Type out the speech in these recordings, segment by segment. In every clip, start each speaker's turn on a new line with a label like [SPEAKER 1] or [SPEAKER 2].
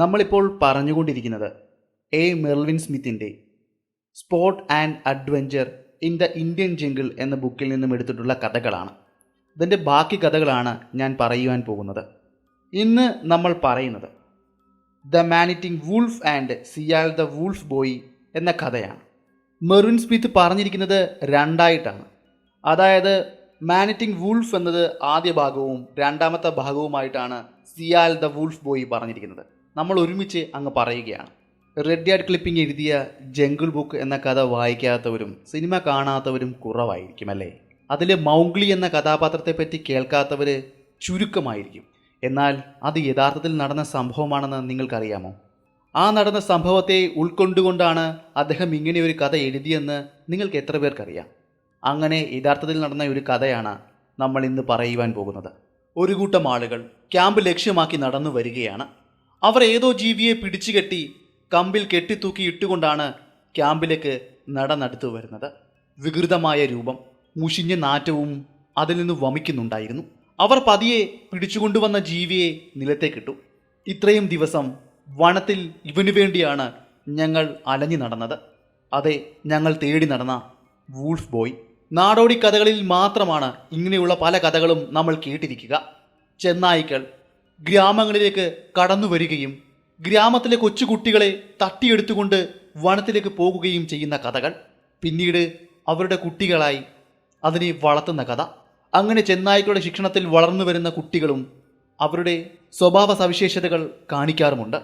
[SPEAKER 1] നമ്മളിപ്പോൾ പറഞ്ഞുകൊണ്ടിരിക്കുന്നത് മെർവിൻ സ്മിത്തിൻ്റെ sport and adventure in the Indian jungle എന്ന ബുക്കിൽ നിന്നും എടുത്തിട്ടുള്ള കഥകളാണ്. ഇതിൻ്റെ ബാക്കി കഥകളാണ് ഞാൻ പറയുവാൻ പോകുന്നത്. ഇന്ന് നമ്മൾ പറയുന്നത് the man-eating wolf and Siyal the wolf boy എന്ന കഥയാണ്. മെർവിൻ സ്മിത്ത് പറഞ്ഞിരിക്കുന്നത് രണ്ടായിട്ടാണ്. അതായത് മാനിറ്റിംഗ് വൂൾഫ് എന്നത് ആദ്യ ഭാഗവും രണ്ടാമത്തെ ഭാഗവുമായിട്ടാണ് സിയാൽ ദ വൂൾഫ് ബോയ് പറഞ്ഞിരിക്കുന്നത്. നമ്മൾ ഒരുമിച്ച് അങ്ങ് പറയുകയാണ്. റെഡ്യാർഡ് ക്ലിപ്പിംഗ് എഴുതിയ ജംഗിൾ ബുക്ക് എന്ന കഥ വായിക്കാത്തവരും സിനിമ കാണാത്തവരും കുറവായിരിക്കും അല്ലേ? അതിലെ മൗഗ്ലി എന്ന കഥാപാത്രത്തെപ്പറ്റി കേൾക്കാത്തവർ ചുരുക്കമായിരിക്കും. എന്നാൽ അത് യഥാർത്ഥത്തിൽ നടന്ന സംഭവമാണെന്ന് നിങ്ങൾക്കറിയാമോ? ആ നടന്ന സംഭവത്തെ ഉൾക്കൊണ്ടുകൊണ്ടാണ് അദ്ദേഹം ഇങ്ങനെ ഒരു കഥ എഴുതിയെന്ന് നിങ്ങൾക്ക് എത്ര പേർക്കറിയാം? അങ്ങനെ യഥാർത്ഥത്തിൽ നടന്ന ഒരു കഥയാണ് നമ്മൾ ഇന്ന് പറയുവാൻ പോകുന്നത്. ഒരു കൂട്ടം ആളുകൾ ക്യാമ്പ് ലക്ഷ്യമാക്കി നടന്നു വരികയാണ്. അവർ ഏതോ ജീവിയെ പിടിച്ചുകെട്ടി കമ്പിൽ കെട്ടിത്തൂക്കി ഇട്ടുകൊണ്ടാണ് ക്യാമ്പിലേക്ക് നടന്നെടുത്തു വരുന്നത്. വികൃതമായ രൂപം, മുഷിഞ്ഞ നാറ്റവും അതിൽ നിന്ന് വമിക്കുന്നുണ്ടായിരുന്നു. അവർ പതിയെ പിടിച്ചുകൊണ്ടുവന്ന ജീവിയെ നിലത്തേക്കിട്ടു. ഇത്രയും ദിവസം വനത്തിൽ ഇവനു വേണ്ടിയാണ് ഞങ്ങൾ അലഞ്ഞു നടന്നത്. അതെ, ഞങ്ങൾ തേടി നടന്ന വൂൾഫ് ബോയ്. നാടോടി കഥകളിൽ മാത്രമാണ് ഇങ്ങനെയുള്ള പല കഥകളും നമ്മൾ കേട്ടിരിക്കുക. ചെന്നായ്ക്കൾ ഗ്രാമങ്ങളിലേക്ക് കടന്നു വരികയും ഗ്രാമത്തിലെ കൊച്ചുകുട്ടികളെ തട്ടിയെടുത്തുകൊണ്ട് വനത്തിലേക്ക് പോകുകയും ചെയ്യുന്ന കഥകൾ. പിന്നീട് അവരുടെ കുട്ടികളായി അതിനെ വളർത്തുന്ന കഥ. അങ്ങനെ ചെന്നായ്ക്കളുടെ ശിക്ഷണത്തിൽ വളർന്നു വരുന്ന കുട്ടികളും അവരുടെ സ്വഭാവ സവിശേഷതകൾ കാണിക്കാറുമുണ്ട്.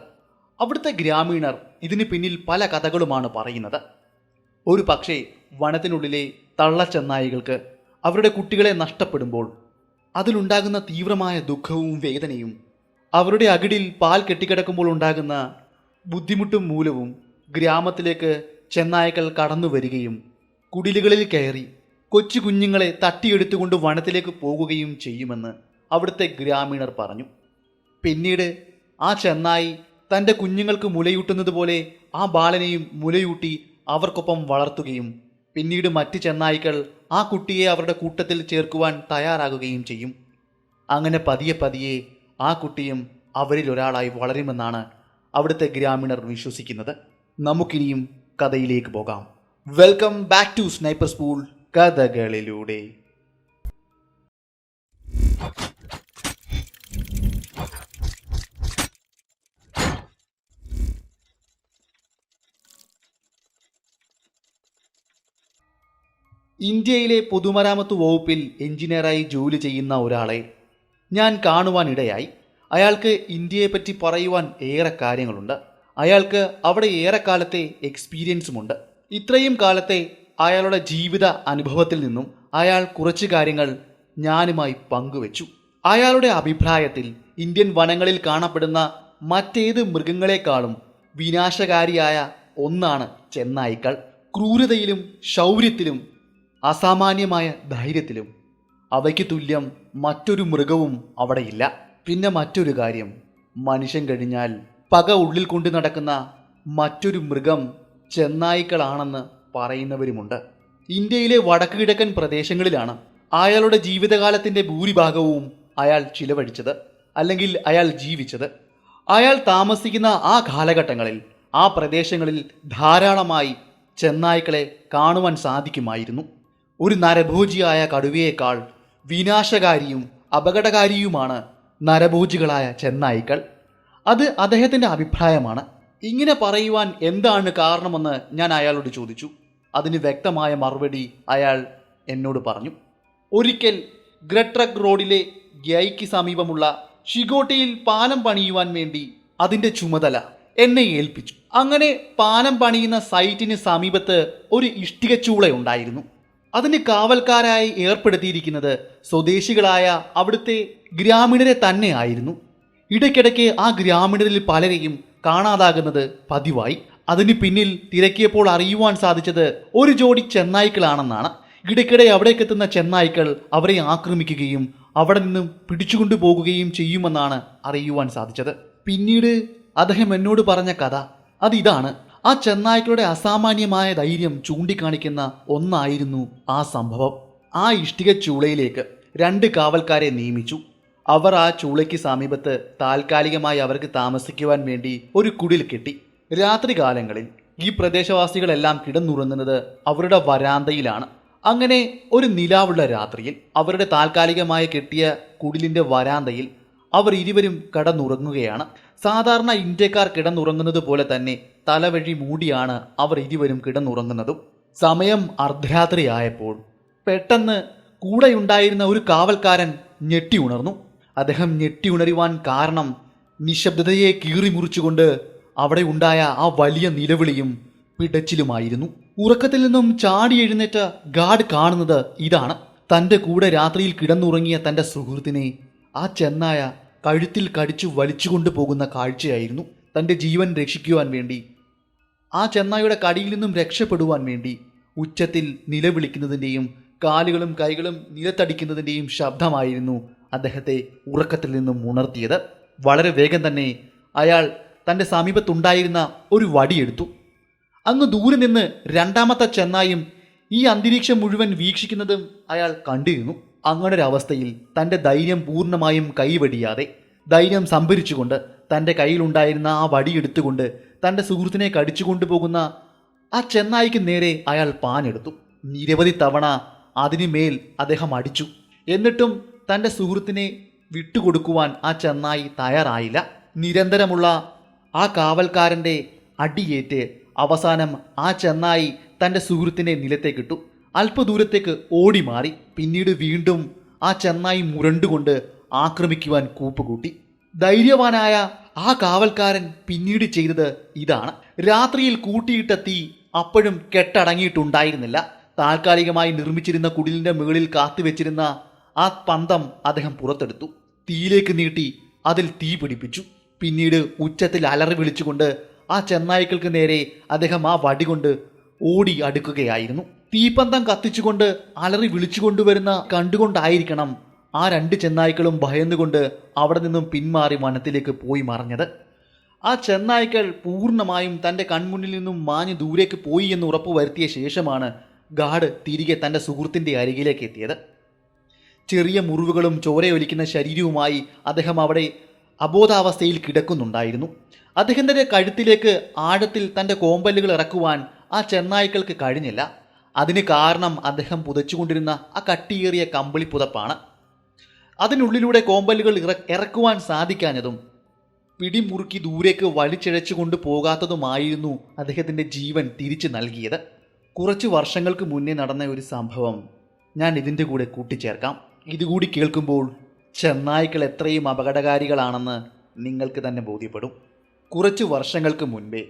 [SPEAKER 1] അവിടുത്തെ ഗ്രാമീണർ ഇതിന് പിന്നിൽ പല കഥകളുമാണ് പറയുന്നത്. ഒരു പക്ഷേ വനത്തിനുള്ളിലെ തള്ളച്ചെന്നായികൾക്ക് അവരുടെ കുട്ടികളെ നഷ്ടപ്പെടുമ്പോൾ അതിലുണ്ടാകുന്ന തീവ്രമായ ദുഃഖവും വേദനയും, അവരുടെ അകിടിൽ പാൽ കെട്ടിക്കിടക്കുമ്പോൾ ഉണ്ടാകുന്ന ബുദ്ധിമുട്ടും മൂലവും ഗ്രാമത്തിലേക്ക് ചെന്നായ്ക്കൾ കടന്നു വരികയും കുടിലുകളിൽ കയറി കൊച്ചു കുഞ്ഞുങ്ങളെ തട്ടിയെടുത്തുകൊണ്ട് വനത്തിലേക്ക് പോകുകയും ചെയ്യുമെന്ന് അവിടുത്തെ ഗ്രാമീണർ പറഞ്ഞു. പിന്നീട് ആ ചെന്നായി തൻ്റെ കുഞ്ഞുങ്ങൾക്ക് മുലയൂട്ടുന്നത് പോലെ ആ ബാലനെയും മുലയൂട്ടി അവർക്കൊപ്പം വളർത്തുകയും പിന്നീട് മറ്റ് ചെന്നായ്ക്കൾ ആ കുട്ടിയെ അവരുടെ കൂട്ടത്തിൽ ചേർക്കുവാൻ തയ്യാറാകുകയും ചെയ്യും. അങ്ങനെ പതിയെ പതിയെ ആ കുട്ടിയും അവരിൽ ഒരാളായി വളരുമെന്നാണ് അവിടുത്തെ ഗ്രാമീണർ വിശ്വസിക്കുന്നത്. നമുക്കിനിയും കഥയിലേക്ക് പോകാം. Welcome back to sniper school കഥകളിലൂടെ. ഇന്ത്യയിലെ പൊതുമരാമത്ത് വകുപ്പിൽ എഞ്ചിനീയറായി ജോലി ചെയ്യുന്ന ഒരാളെ ഞാൻ കാണുവാനിടയായി. അയാൾക്ക് ഇന്ത്യയെപ്പറ്റി പറയുവാൻ ഏറെ കാര്യങ്ങളുണ്ട്. അയാൾക്ക് അവിടെ ഏറെക്കാലത്തെ എക്സ്പീരിയൻസുമുണ്ട്. ഇത്രയും കാലത്തെ അയാളുടെ ജീവിത അനുഭവത്തിൽ നിന്നും അയാൾ കുറച്ച് കാര്യങ്ങൾ ഞാനുമായി പങ്കുവച്ചു. അയാളുടെ അഭിപ്രായത്തിൽ ഇന്ത്യൻ വനങ്ങളിൽ കാണപ്പെടുന്ന മറ്റേത് മൃഗങ്ങളെക്കാളും വിനാശകാരിയായ ഒന്നാണ് ചെന്നായ്ക്കൾ. ക്രൂരതയിലും ശൗര്യത്തിലും അസാമാന്യമായ ധൈര്യത്തിലും അവയ്ക്ക് തുല്യം മറ്റൊരു മൃഗവും അവിടെയില്ല. പിന്നെ മറ്റൊരു കാര്യം, മനുഷ്യൻ കഴിഞ്ഞാൽ പക ഉള്ളിൽ കൊണ്ടു നടക്കുന്ന മറ്റൊരു മൃഗം ചെന്നായ്ക്കളാണെന്ന് പറയുന്നവരുമുണ്ട്. ഇന്ത്യയിലെ വടക്ക് കിഴക്കൻ പ്രദേശങ്ങളിലാണ് അയാളുടെ ജീവിതകാലത്തിൻ്റെ ഭൂരിഭാഗവും അയാൾ ചിലവഴിച്ചത്, അല്ലെങ്കിൽ അയാൾ ജീവിച്ചത്. അയാൾ താമസിക്കുന്ന ആ കാലഘട്ടങ്ങളിൽ ആ പ്രദേശങ്ങളിൽ ധാരാളമായി ചെന്നായ്ക്കളെ കാണുവാൻ സാധിക്കുമായിരുന്നു. ഒരു നരഭോജിയായ കടുവയേക്കാൾ വിനാശകാരിയും അപകടകാരിയുമാണ് നരഭോജികളായ ചെന്നായ്ക്കൾ. അത് അദ്ദേഹത്തിൻ്റെ അഭിപ്രായമാണ്. ഇങ്ങനെ പറയുവാൻ എന്താണ് കാരണമെന്ന് ഞാൻ അയാളോട് ചോദിച്ചു. അതിന് വ്യക്തമായ മറുപടി അയാൾ എന്നോട് പറഞ്ഞു. ഒരിക്കൽ ഗ്രട്രക് റോഡിലെ ഗ്യൈക്ക് സമീപമുള്ള ഷിഗോട്ടിയിൽ പാലം പണിയുവാൻ വേണ്ടി അതിൻ്റെ ചുമതല എന്നെ ഏൽപ്പിച്ചു. അങ്ങനെ പാലം പണിയുന്ന സൈറ്റിന് സമീപത്ത് ഒരു ഇഷ്ടികച്ചൂളയുണ്ടായിരുന്നു. അതിന് കാവൽക്കാരായി ഏർപ്പെടുത്തിയിരിക്കുന്നത് സ്വദേശികളായ അവിടുത്തെ ഗ്രാമീണരെ തന്നെ ആയിരുന്നു. ഇടയ്ക്കിടയ്ക്ക് ആ ഗ്രാമീണരിൽ പലരെയും കാണാതാകുന്നത് പതിവായി. അതിന് പിന്നിൽ തിരക്കിയപ്പോൾ അറിയുവാൻ സാധിച്ചത് ഒരു ജോഡി ചെന്നായ്ക്കളാണെന്നാണ്. ഇടയ്ക്കിടെ അവിടേക്കെത്തുന്ന ചെന്നായ്ക്കൾ അവരെ ആക്രമിക്കുകയും അവിടെ നിന്നും പിടിച്ചുകൊണ്ടു പോകുകയും ചെയ്യുമെന്നാണ് അറിയുവാൻ സാധിച്ചത്. പിന്നീട് അദ്ദേഹം എന്നോട് പറഞ്ഞ കഥ അതിതാണ്. ആ ചെന്നായ്ക്കളുടെ അസാമാന്യമായ ധൈര്യം ചൂണ്ടിക്കാണിക്കുന്ന ഒന്നായിരുന്നു ആ സംഭവം. ആ ഇഷ്ടിക ചൂളയിലേക്ക് 2 കാവൽക്കാരെ നിയമിച്ചു. അവർ ആ ചൂളയ്ക്ക് സമീപത്ത് താൽക്കാലികമായി അവർക്ക് താമസിക്കുവാൻ വേണ്ടി ഒരു കുടിൽ കെട്ടി. രാത്രികാലങ്ങളിൽ ഈ പ്രദേശവാസികളെല്ലാം കിടന്നുറങ്ങുന്നത് അവരുടെ വരാന്തയിലാണ്. അങ്ങനെ ഒരു നിലാവുള്ള രാത്രിയിൽ അവരുടെ താൽക്കാലികമായി കെട്ടിയ കുടിലിൻ്റെ വരാന്തയിൽ അവർ ഇരുവരും കിടന്നുറങ്ങുകയാണ്. സാധാരണ ഇന്ത്യക്കാർ കിടന്നുറങ്ങുന്നത് പോലെ തന്നെ തലവഴി മൂടിയാണ് അവർ ഇരുവരും കിടന്നുറങ്ങുന്നതും. സമയം അർദ്ധരാത്രിയായപ്പോൾ പെട്ടെന്ന് കൂടെയുണ്ടായിരുന്ന ഒരു കാവൽക്കാരൻ ഞെട്ടി ഉണർന്നു. അദ്ദേഹം ഞെട്ടി ഉണരുവാൻ കാരണം നിശബ്ദതയെ കീറിമുറിച്ചുകൊണ്ട് അവിടെ ഉണ്ടായ ആ വലിയ നിലവിളിയും പിടച്ചിലുമായിരുന്നു. ഉറക്കത്തിൽ നിന്നും ചാടി എഴുന്നേറ്റ ഗാർഡ് കാണുന്നത് ഇതാണ്. തൻ്റെ കൂടെ രാത്രിയിൽ കിടന്നുറങ്ങിയ തൻ്റെ സുഹൃത്തിനെ ആ ചെന്നായ കഴുത്തിൽ കടിച്ചു വലിച്ചുകൊണ്ടു പോകുന്ന കാഴ്ചയായിരുന്നു. തൻ്റെ ജീവൻ രക്ഷിക്കുവാൻ വേണ്ടി, ആ ചെന്നായുടെ കടിയിൽ നിന്നും രക്ഷപ്പെടുവാൻ വേണ്ടി ഉച്ചത്തിൽ നിലവിളിക്കുന്നതിൻ്റെയും കാലുകളും കൈകളും നിലത്തടിക്കുന്നതിൻ്റെയും ശബ്ദമായിരുന്നു അദ്ദേഹത്തെ ഉറക്കത്തിൽ നിന്നും ഉണർത്തിയത്. വളരെ വേഗം തന്നെ അയാൾ തൻ്റെ സമീപത്തുണ്ടായിരുന്ന ഒരു വടിയെടുത്തു. അങ്ങ് ദൂരെ നിന്ന് രണ്ടാമത്തെ ചെന്നായും ഈ അന്തരീക്ഷം മുഴുവൻ വീക്ഷിക്കുന്നതും അയാൾ കണ്ടിരുന്നു. അങ്ങനൊരവസ്ഥയിൽ തൻ്റെ ധൈര്യം പൂർണ്ണമായും കൈവെടിയാതെ ധൈര്യം സംഭരിച്ചുകൊണ്ട് തൻ്റെ കയ്യിലുണ്ടായിരുന്ന ആ വടിയെടുത്തുകൊണ്ട് തൻ്റെ സുഹൃത്തിനെ കടിച്ചുകൊണ്ടു പോകുന്ന ആ ചെന്നായിക്ക് നേരെ അയാൾ പാഞ്ഞെടുത്തു. നിരവധി തവണ അതിനുമേൽ അദ്ദേഹം അടിച്ചു. എന്നിട്ടും തൻ്റെ സുഹൃത്തിനെ വിട്ടുകൊടുക്കുവാൻ ആ ചെന്നായി തയ്യാറായില്ല. നിരന്തരമുള്ള ആ കാവൽക്കാരൻ്റെ അടിയേറ്റ് അവസാനം ആ ചെന്നായി തൻ്റെ സുഹൃത്തിനെ നിലത്തേക്കിട്ടു. അല്പദൂരത്തേക്ക് ഓടി മാറി. പിന്നീട് വീണ്ടും ആ ചെന്നായി മുരണ്ടുകൊണ്ട് ആക്രമിക്കുവാൻ കൂപ്പുകൂട്ടി. ധൈര്യവാനായ ആ കാവൽക്കാരൻ പിന്നീട് ചെയ്തത് ഇതാണ്. രാത്രിയിൽ കൂട്ടിയിട്ട തീ അപ്പോഴും കെട്ടടങ്ങിയിട്ടുണ്ടായിരുന്നില്ല. താൽക്കാലികമായി നിർമ്മിച്ചിരുന്ന കുടിലിൻ്റെ മുകളിൽ കാത്തുവെച്ചിരുന്ന ആ പന്തം അദ്ദേഹം പുറത്തെടുത്തു. തീയിലേക്ക് നീട്ടി അതിൽ തീ പിടിപ്പിച്ചു. പിന്നീട് ഉച്ചത്തിൽ അലറി വിളിച്ചുകൊണ്ട് ആ ചെന്നായ്ക്കൾക്ക് നേരെ അദ്ദേഹം ആ വടി കൊണ്ട് ഓടി അടുക്കുകയായിരുന്നു. തീപ്പന്തം കത്തിച്ചുകൊണ്ട് അലറി വിളിച്ചുകൊണ്ടുവരുന്ന കണ്ടുകൊണ്ടായിരിക്കണം ആ രണ്ട് ചെന്നായ്ക്കളും ഭയന്നുകൊണ്ട് അവിടെ നിന്നും പിന്മാറി വനത്തിലേക്ക് പോയി മറഞ്ഞത്. ആ ചെന്നായ്ക്കൾ പൂർണ്ണമായും തൻ്റെ കൺമുന്നിൽ നിന്നും മാഞ്ഞ് ദൂരേക്ക് പോയി എന്ന് ഉറപ്പുവരുത്തിയ ശേഷമാണ് ഗാർഡ് തിരികെ തൻ്റെ സുഹൃത്തിൻ്റെ അരികിലേക്ക് എത്തിയത്. ചെറിയ മുറിവുകളും ചോരയൊലിക്കുന്ന ശരീരവുമായി അദ്ദേഹം അവിടെ അബോധാവസ്ഥയിൽ കിടക്കുന്നുണ്ടായിരുന്നു. അദ്ദേഹത്തിൻ്റെ കഴുത്തിലേക്ക് ആഴത്തിൽ തൻ്റെ കോമ്പല്ലുകൾ ഇറക്കുവാൻ ആ ചെന്നായ്ക്കൾക്ക് കഴിഞ്ഞില്ല. അതിന് കാരണം അദ്ദേഹം പുതച്ചുകൊണ്ടിരുന്ന ആ കട്ടിയേറിയ കമ്പിളി പുതപ്പാണ്. അതിനുള്ളിലൂടെ കോമ്പല്ലുകൾ ഇറക്കുവാൻ സാധിക്കാഞ്ഞതും പിടിമുറുക്കി ദൂരേക്ക് വലിച്ചിഴച്ചു കൊണ്ട് പോകാത്തതുമായിരുന്നു അദ്ദേഹത്തിൻ്റെ ജീവൻ തിരിച്ചു നൽകിയത്. കുറച്ച് വർഷങ്ങൾക്ക് മുന്നേ നടന്ന ഒരു സംഭവം ഞാൻ ഇതിൻ്റെ കൂടെ കൂട്ടിച്ചേർക്കാം. ഇതുകൂടി കേൾക്കുമ്പോൾ ചെന്നായ്ക്കൾ എത്രയും അപകടകാരികളാണെന്ന് നിങ്ങൾക്ക് തന്നെ ബോധ്യപ്പെടും. കുറച്ച് വർഷങ്ങൾക്ക് മുൻപേ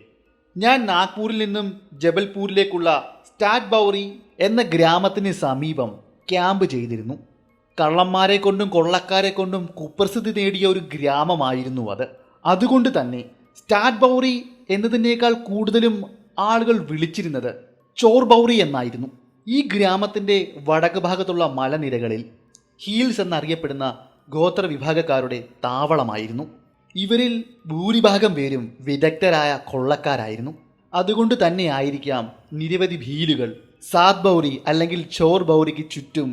[SPEAKER 1] ഞാൻ നാഗ്പൂരിൽ നിന്നും ജബൽപൂരിലേക്കുള്ള സ്റ്റാറ്റ് ബൗറി എന്ന ഗ്രാമത്തിന് സമീപം ക്യാമ്പ് ചെയ്തിരുന്നു. കള്ളന്മാരെ കൊണ്ടും കൊള്ളക്കാരെ കൊണ്ടും കുപ്രസിദ്ധി നേടിയ ഒരു ഗ്രാമമായിരുന്നു അത്. അതുകൊണ്ട് തന്നെ സ്റ്റാറ്റ് ബൗറി എന്നതിനേക്കാൾ കൂടുതലും ആളുകൾ വിളിച്ചിരുന്നത് ചോർ ബൗറി എന്നായിരുന്നു. ഈ ഗ്രാമത്തിൻ്റെ വടക്ക് ഭാഗത്തുള്ള മലനിരകളിൽ ഹീൽസ് എന്നറിയപ്പെടുന്ന ഗോത്ര വിഭാഗക്കാരുടെ താവളമായിരുന്നു. ഇവരിൽ ഭൂരിഭാഗം പേരും വിദഗ്ധരായ കൊള്ളക്കാരായിരുന്നു. അതുകൊണ്ട് തന്നെ ആയിരിക്കാം നിരവധി ഭീലുകൾ സാത് ബൗറി അല്ലെങ്കിൽ ചോർ ബൗറിക്ക് ചുറ്റും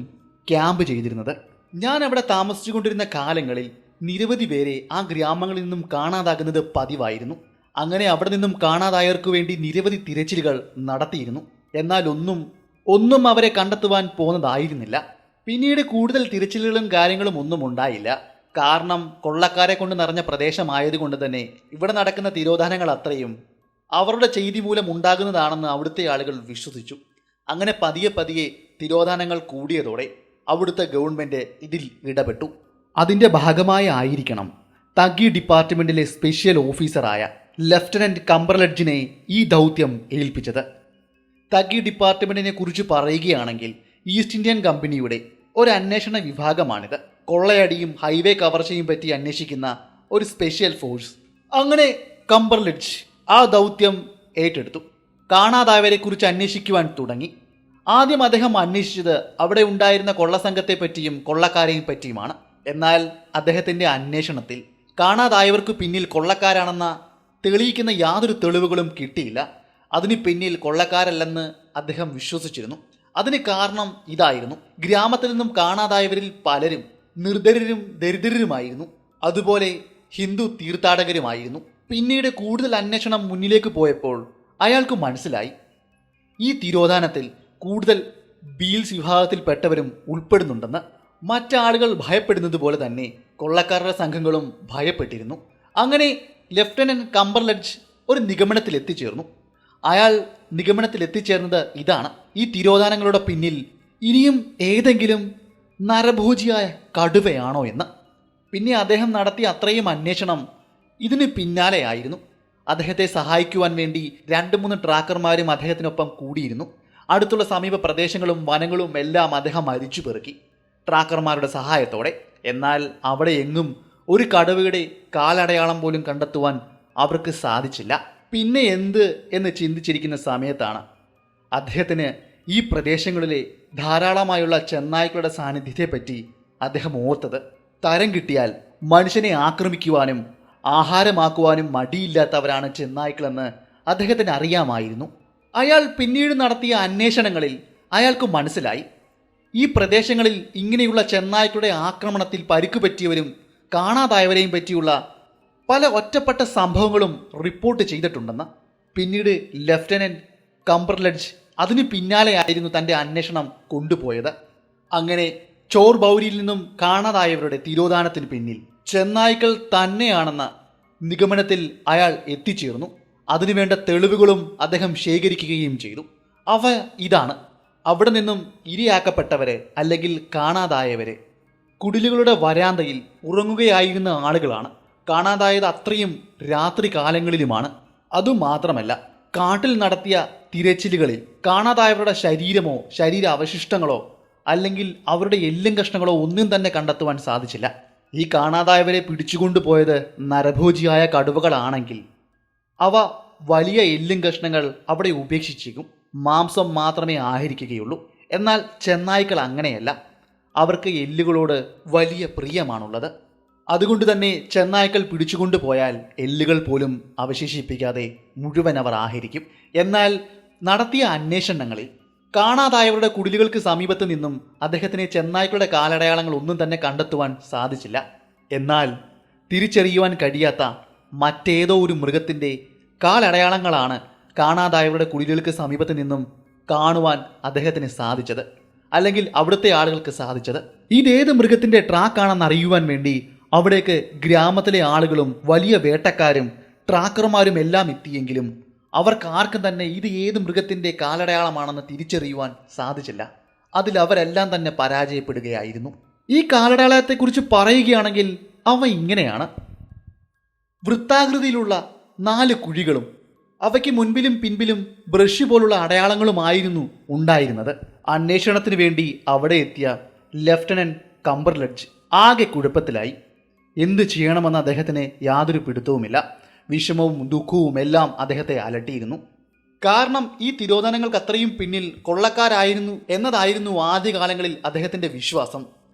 [SPEAKER 1] ക്യാമ്പ് ചെയ്തിരുന്നത്. ഞാൻ അവിടെ താമസിച്ചുകൊണ്ടിരുന്ന കാലങ്ങളിൽ നിരവധി പേരെ ആ ഗ്രാമങ്ങളിൽ നിന്നും കാണാതാകുന്നത് പതിവായിരുന്നു. അങ്ങനെ അവിടെ നിന്നും കാണാതായവർക്ക് വേണ്ടി നിരവധി തിരച്ചിലുകൾ നടത്തിയിരുന്നു. എന്നാൽ ഒന്നും അവരെ കണ്ടെത്തുവാൻ പോകുന്നതായിരുന്നില്ല. പിന്നീട് കൂടുതൽ തിരച്ചിലുകളും കാര്യങ്ങളും ഒന്നും ഉണ്ടായില്ല. കാരണം കൊള്ളക്കാരെ കൊണ്ട് നിറഞ്ഞ പ്രദേശമായതുകൊണ്ട് തന്നെ ഇവിടെ നടക്കുന്ന തിരോധാനങ്ങൾ അത്രയും അവരുടെ ചെയ്തി മൂലം ഉണ്ടാകുന്നതാണെന്ന് അവിടുത്തെ ആളുകൾ വിശ്വസിച്ചു. അങ്ങനെ പതിയെ തിരോധാനങ്ങൾ കൂടിയതോടെ അവിടുത്തെ ഗവൺമെൻറ് ഇതിൽ ഇടപെട്ടു. അതിൻ്റെ ഭാഗമായി ആയിരിക്കണം തഗി ഡിപ്പാർട്ട്മെൻറ്റിലെ സ്പെഷ്യൽ ഓഫീസറായ ലെഫ്റ്റനൻറ്റ് കംബർലെഡ്ജിനെ ഈ ദൗത്യം ഏൽപ്പിച്ചത്. തഗി ഡിപ്പാർട്ട്മെൻറ്റിനെ കുറിച്ച് പറയുകയാണെങ്കിൽ ഈസ്റ്റ് ഇന്ത്യൻ കമ്പനിയുടെ ഒരു അന്വേഷണ വിഭാഗമാണിത്. കൊള്ളയടിയും ഹൈവേ കവർച്ചയും പറ്റി അന്വേഷിക്കുന്ന ഒരു സ്പെഷ്യൽ ഫോഴ്സ്. അങ്ങനെ കംബർലെഡ്ജ് ആ ദൗത്യം ഏറ്റെടുത്തു. കാണാതായവരെ കുറിച്ച് അന്വേഷിക്കുവാൻ തുടങ്ങി. ആദ്യം അദ്ദേഹം അന്വേഷിച്ചത് അവിടെ ഉണ്ടായിരുന്ന കൊള്ളസംഘത്തെ പറ്റിയും കൊള്ളക്കാരെയും പറ്റിയുമാണ്. എന്നാൽ അദ്ദേഹത്തിൻ്റെ അന്വേഷണത്തിൽ കാണാതായവർക്ക് പിന്നിൽ കൊള്ളക്കാരാണെന്ന തെളിയിക്കുന്ന യാതൊരു തെളിവുകളും കിട്ടിയില്ല. അതിന് പിന്നിൽ കൊള്ളക്കാരല്ലെന്ന് അദ്ദേഹം വിശ്വസിച്ചിരുന്നു. അതിന് കാരണം ഇതായിരുന്നു: ഗ്രാമത്തിൽ നിന്നും കാണാതായവരിൽ പലരും നിർധരരും ദരിദ്രരുമായിരുന്നു. അതുപോലെ ഹിന്ദു തീർത്ഥാടകരുമായിരുന്നു. പിന്നീട് കൂടുതൽ അന്വേഷണം മുന്നിലേക്ക് പോയപ്പോൾ അയാൾക്ക് മനസ്സിലായി ഈ തിരോധാനത്തിൽ കൂടുതൽ ബീൽസ് വിഭാഗത്തിൽപ്പെട്ടവരും ഉൾപ്പെടുന്നുണ്ടെന്ന്. മറ്റാളുകൾ ഭയപ്പെടുന്നത് പോലെ തന്നെ കൊള്ളക്കാരുടെ സംഘങ്ങളും ഭയപ്പെട്ടിരുന്നു. അങ്ങനെ ലഫ്റ്റനന്റ് കംബർലഡ്ജ് ഒരു നിഗമനത്തിൽ എത്തിച്ചേർന്നു. അയാൾ നിഗമനത്തിൽ എത്തിച്ചേർന്നത് ഇതാണ്: ഈ തിരോധാനങ്ങളുടെ പിന്നിൽ ഇനിയും ഏതെങ്കിലും നരഭോജിയായ കടുവയാണോ എന്ന്. പിന്നെ അദ്ദേഹം നടത്തിയ അത്രയും അന്വേഷണം ഇതിന് പിന്നാലെയായിരുന്നു. അദ്ദേഹത്തെ സഹായിക്കുവാൻ വേണ്ടി 2-3 ട്രാക്കർമാരും അദ്ദേഹത്തിനൊപ്പം കൂടിയിരുന്നു. അടുത്തുള്ള സമീപ പ്രദേശങ്ങളും വനങ്ങളും എല്ലാം അദ്ദേഹം അരിച്ചു പെറുക്കി ട്രാക്കർമാരുടെ സഹായത്തോടെ. എന്നാൽ അവിടെ എങ്ങും ഒരു കടുവയുടെ കാലടയാളം പോലും കണ്ടെത്തുവാൻ അവർക്ക് സാധിച്ചില്ല. പിന്നെ എന്ത് എന്ന് ചിന്തിച്ചിരിക്കുന്ന സമയത്താണ് അദ്ദേഹത്തിന് ഈ പ്രദേശങ്ങളിലെ ധാരാളമായുള്ള ചെന്നായ്ക്കളുടെ സാന്നിധ്യത്തെപ്പറ്റി അദ്ദേഹം ഓർത്തത്. തരം കിട്ടിയാൽ മനുഷ്യനെ ആക്രമിക്കുവാനും ആഹാരമാക്കുവാനും മടിയില്ലാത്തവരാണ് ചെന്നായ്ക്കളെന്ന് അദ്ദേഹത്തിന് അറിയാമായിരുന്നു. അയാൾ പിന്നീട് നടത്തിയ അന്വേഷണങ്ങളിൽ അയാൾക്ക് മനസ്സിലായി ഈ പ്രദേശങ്ങളിൽ ഇങ്ങനെയുള്ള ചെന്നായ്ക്കളുടെ ആക്രമണത്തിൽ പരിക്കുപറ്റിയവരും കാണാതായവരെയും പറ്റിയുള്ള പല ഒറ്റപ്പെട്ട സംഭവങ്ങളും റിപ്പോർട്ട് ചെയ്തിട്ടുണ്ടെന്ന്. പിന്നീട് ലഫ്റ്റനന്റ് കംബർലഡ്ജ് അതിന് പിന്നാലെയായിരുന്നു തൻ്റെ അന്വേഷണം കൊണ്ടുപോയത്. അങ്ങനെ ചോർ ബൗരിയിൽ നിന്നും കാണാതായവരുടെ തിരോധാനത്തിന് പിന്നിൽ ചെന്നായ്ക്കൾ തന്നെയാണെന്ന നിഗമനത്തിൽ അയാൾ എത്തിച്ചേർന്നു. അതിനുവേണ്ട തെളിവുകളും അദ്ദേഹം ശേഖരിക്കുകയും ചെയ്തു. അവ ഇതാണ്: അവിടെ നിന്നും ഇരയാക്കപ്പെട്ടവരെ അല്ലെങ്കിൽ കാണാതായവരെ കുടിലുകളുടെ വരാന്തയിൽ ഉറങ്ങുകയായിരുന്ന ആളുകളാണ്. കാണാതായത് അത്രയും രാത്രി കാലങ്ങളിലുമാണ്. അതുമാത്രമല്ല, കാട്ടിൽ നടത്തിയ തിരച്ചിലുകളിൽ കാണാതായവരുടെ ശരീരമോ ശരീര അവശിഷ്ടങ്ങളോ അല്ലെങ്കിൽ അവരുടെ എല്ലും കഷ്ണങ്ങളോ ഒന്നും തന്നെ കണ്ടെത്തുവാൻ സാധിച്ചില്ല. ഈ കാണാതായവരെ പിടിച്ചുകൊണ്ടുപോയത് നരഭോജിയായ കടുവകളാണെങ്കിൽ അവ വലിയ എല്ലും കഷ്ണങ്ങൾ അവിടെ ഉപേക്ഷിച്ചേക്കും, മാംസം മാത്രമേ ആഹരിക്കുകയുള്ളൂ. എന്നാൽ ചെന്നായ്ക്കൾ അങ്ങനെയല്ല, അവർക്ക് എല്ലുകളോട് വലിയ പ്രിയമാണുള്ളത്. അതുകൊണ്ട് തന്നെ ചെന്നായ്ക്കൾ പിടിച്ചുകൊണ്ടുപോയാൽ എല്ലുകൾ പോലും അവശേഷിപ്പിക്കാതെ മുഴുവൻ അവർ ആഹരിക്കും. എന്നാൽ നടത്തിയ അന്വേഷണങ്ങളിൽ കാണാതായവരുടെ കുടിലുകൾക്ക് സമീപത്ത് നിന്നും അദ്ദേഹത്തിന് ചെന്നായ്ക്കളുടെ കാലടയാളങ്ങൾ ഒന്നും തന്നെ കണ്ടെത്തുവാൻ സാധിച്ചില്ല. എന്നാൽ തിരിച്ചറിയുവാൻ കഴിയാത്ത മറ്റേതോ ഒരു മൃഗത്തിൻ്റെ കാലടയാളങ്ങളാണ് കാണാതായവരുടെ കുടിലുകൾക്ക് സമീപത്ത് നിന്നും കാണുവാൻ അദ്ദേഹത്തിന് സാധിച്ചത്, അല്ലെങ്കിൽ അവിടുത്തെ ആളുകൾക്ക് സാധിച്ചത്. ഇതേത് മൃഗത്തിൻ്റെ ട്രാക്കാണെന്ന് അറിയുവാൻ വേണ്ടി അവിടേക്ക് ഗ്രാമത്തിലെ ആളുകളും വലിയ വേട്ടക്കാരും ട്രാക്കർമാരും എല്ലാം എത്തിയെങ്കിലും അവർക്കാർക്കും തന്നെ ഇത് ഏത് മൃഗത്തിൻ്റെ കാലടയാളമാണെന്ന് തിരിച്ചറിയുവാൻ സാധിച്ചില്ല. അതിൽ അവരെല്ലാം തന്നെ പരാജയപ്പെടുകയായിരുന്നു. ഈ കാലടയാളത്തെക്കുറിച്ച് പറയുകയാണെങ്കിൽ അവ ഇങ്ങനെയാണ്: വൃത്താകൃതിയിലുള്ള 4 കുഴികളും അവയ്ക്ക് മുൻപിലും പിൻപിലും ബ്രഷ് പോലുള്ള അടയാളങ്ങളുമായിരുന്നു ഉണ്ടായിരുന്നത്. അന്വേഷണത്തിന് വേണ്ടി അവിടെ എത്തിയ ലഫ്റ്റനന്റ് കംബർലഡ്ജ് ആകെ കുഴപ്പത്തിലായി. എന്ത് ചെയ്യണമെന്ന് അദ്ദേഹത്തിന് യാതൊരു പിടുത്തവുമില്ല. വിഷമവും ദുഃഖവും എല്ലാം അദ്ദേഹത്തെ അലട്ടിയിരുന്നു. കാരണം ഈ തിരോധാനങ്ങൾക്ക് അത്രയും പിന്നിൽ കൊള്ളക്കാരായിരുന്നു എന്നതായിരുന്നു ആദ്യകാലങ്ങളിൽ അദ്ദേഹത്തിൻ്റെ വിശ്വാസം.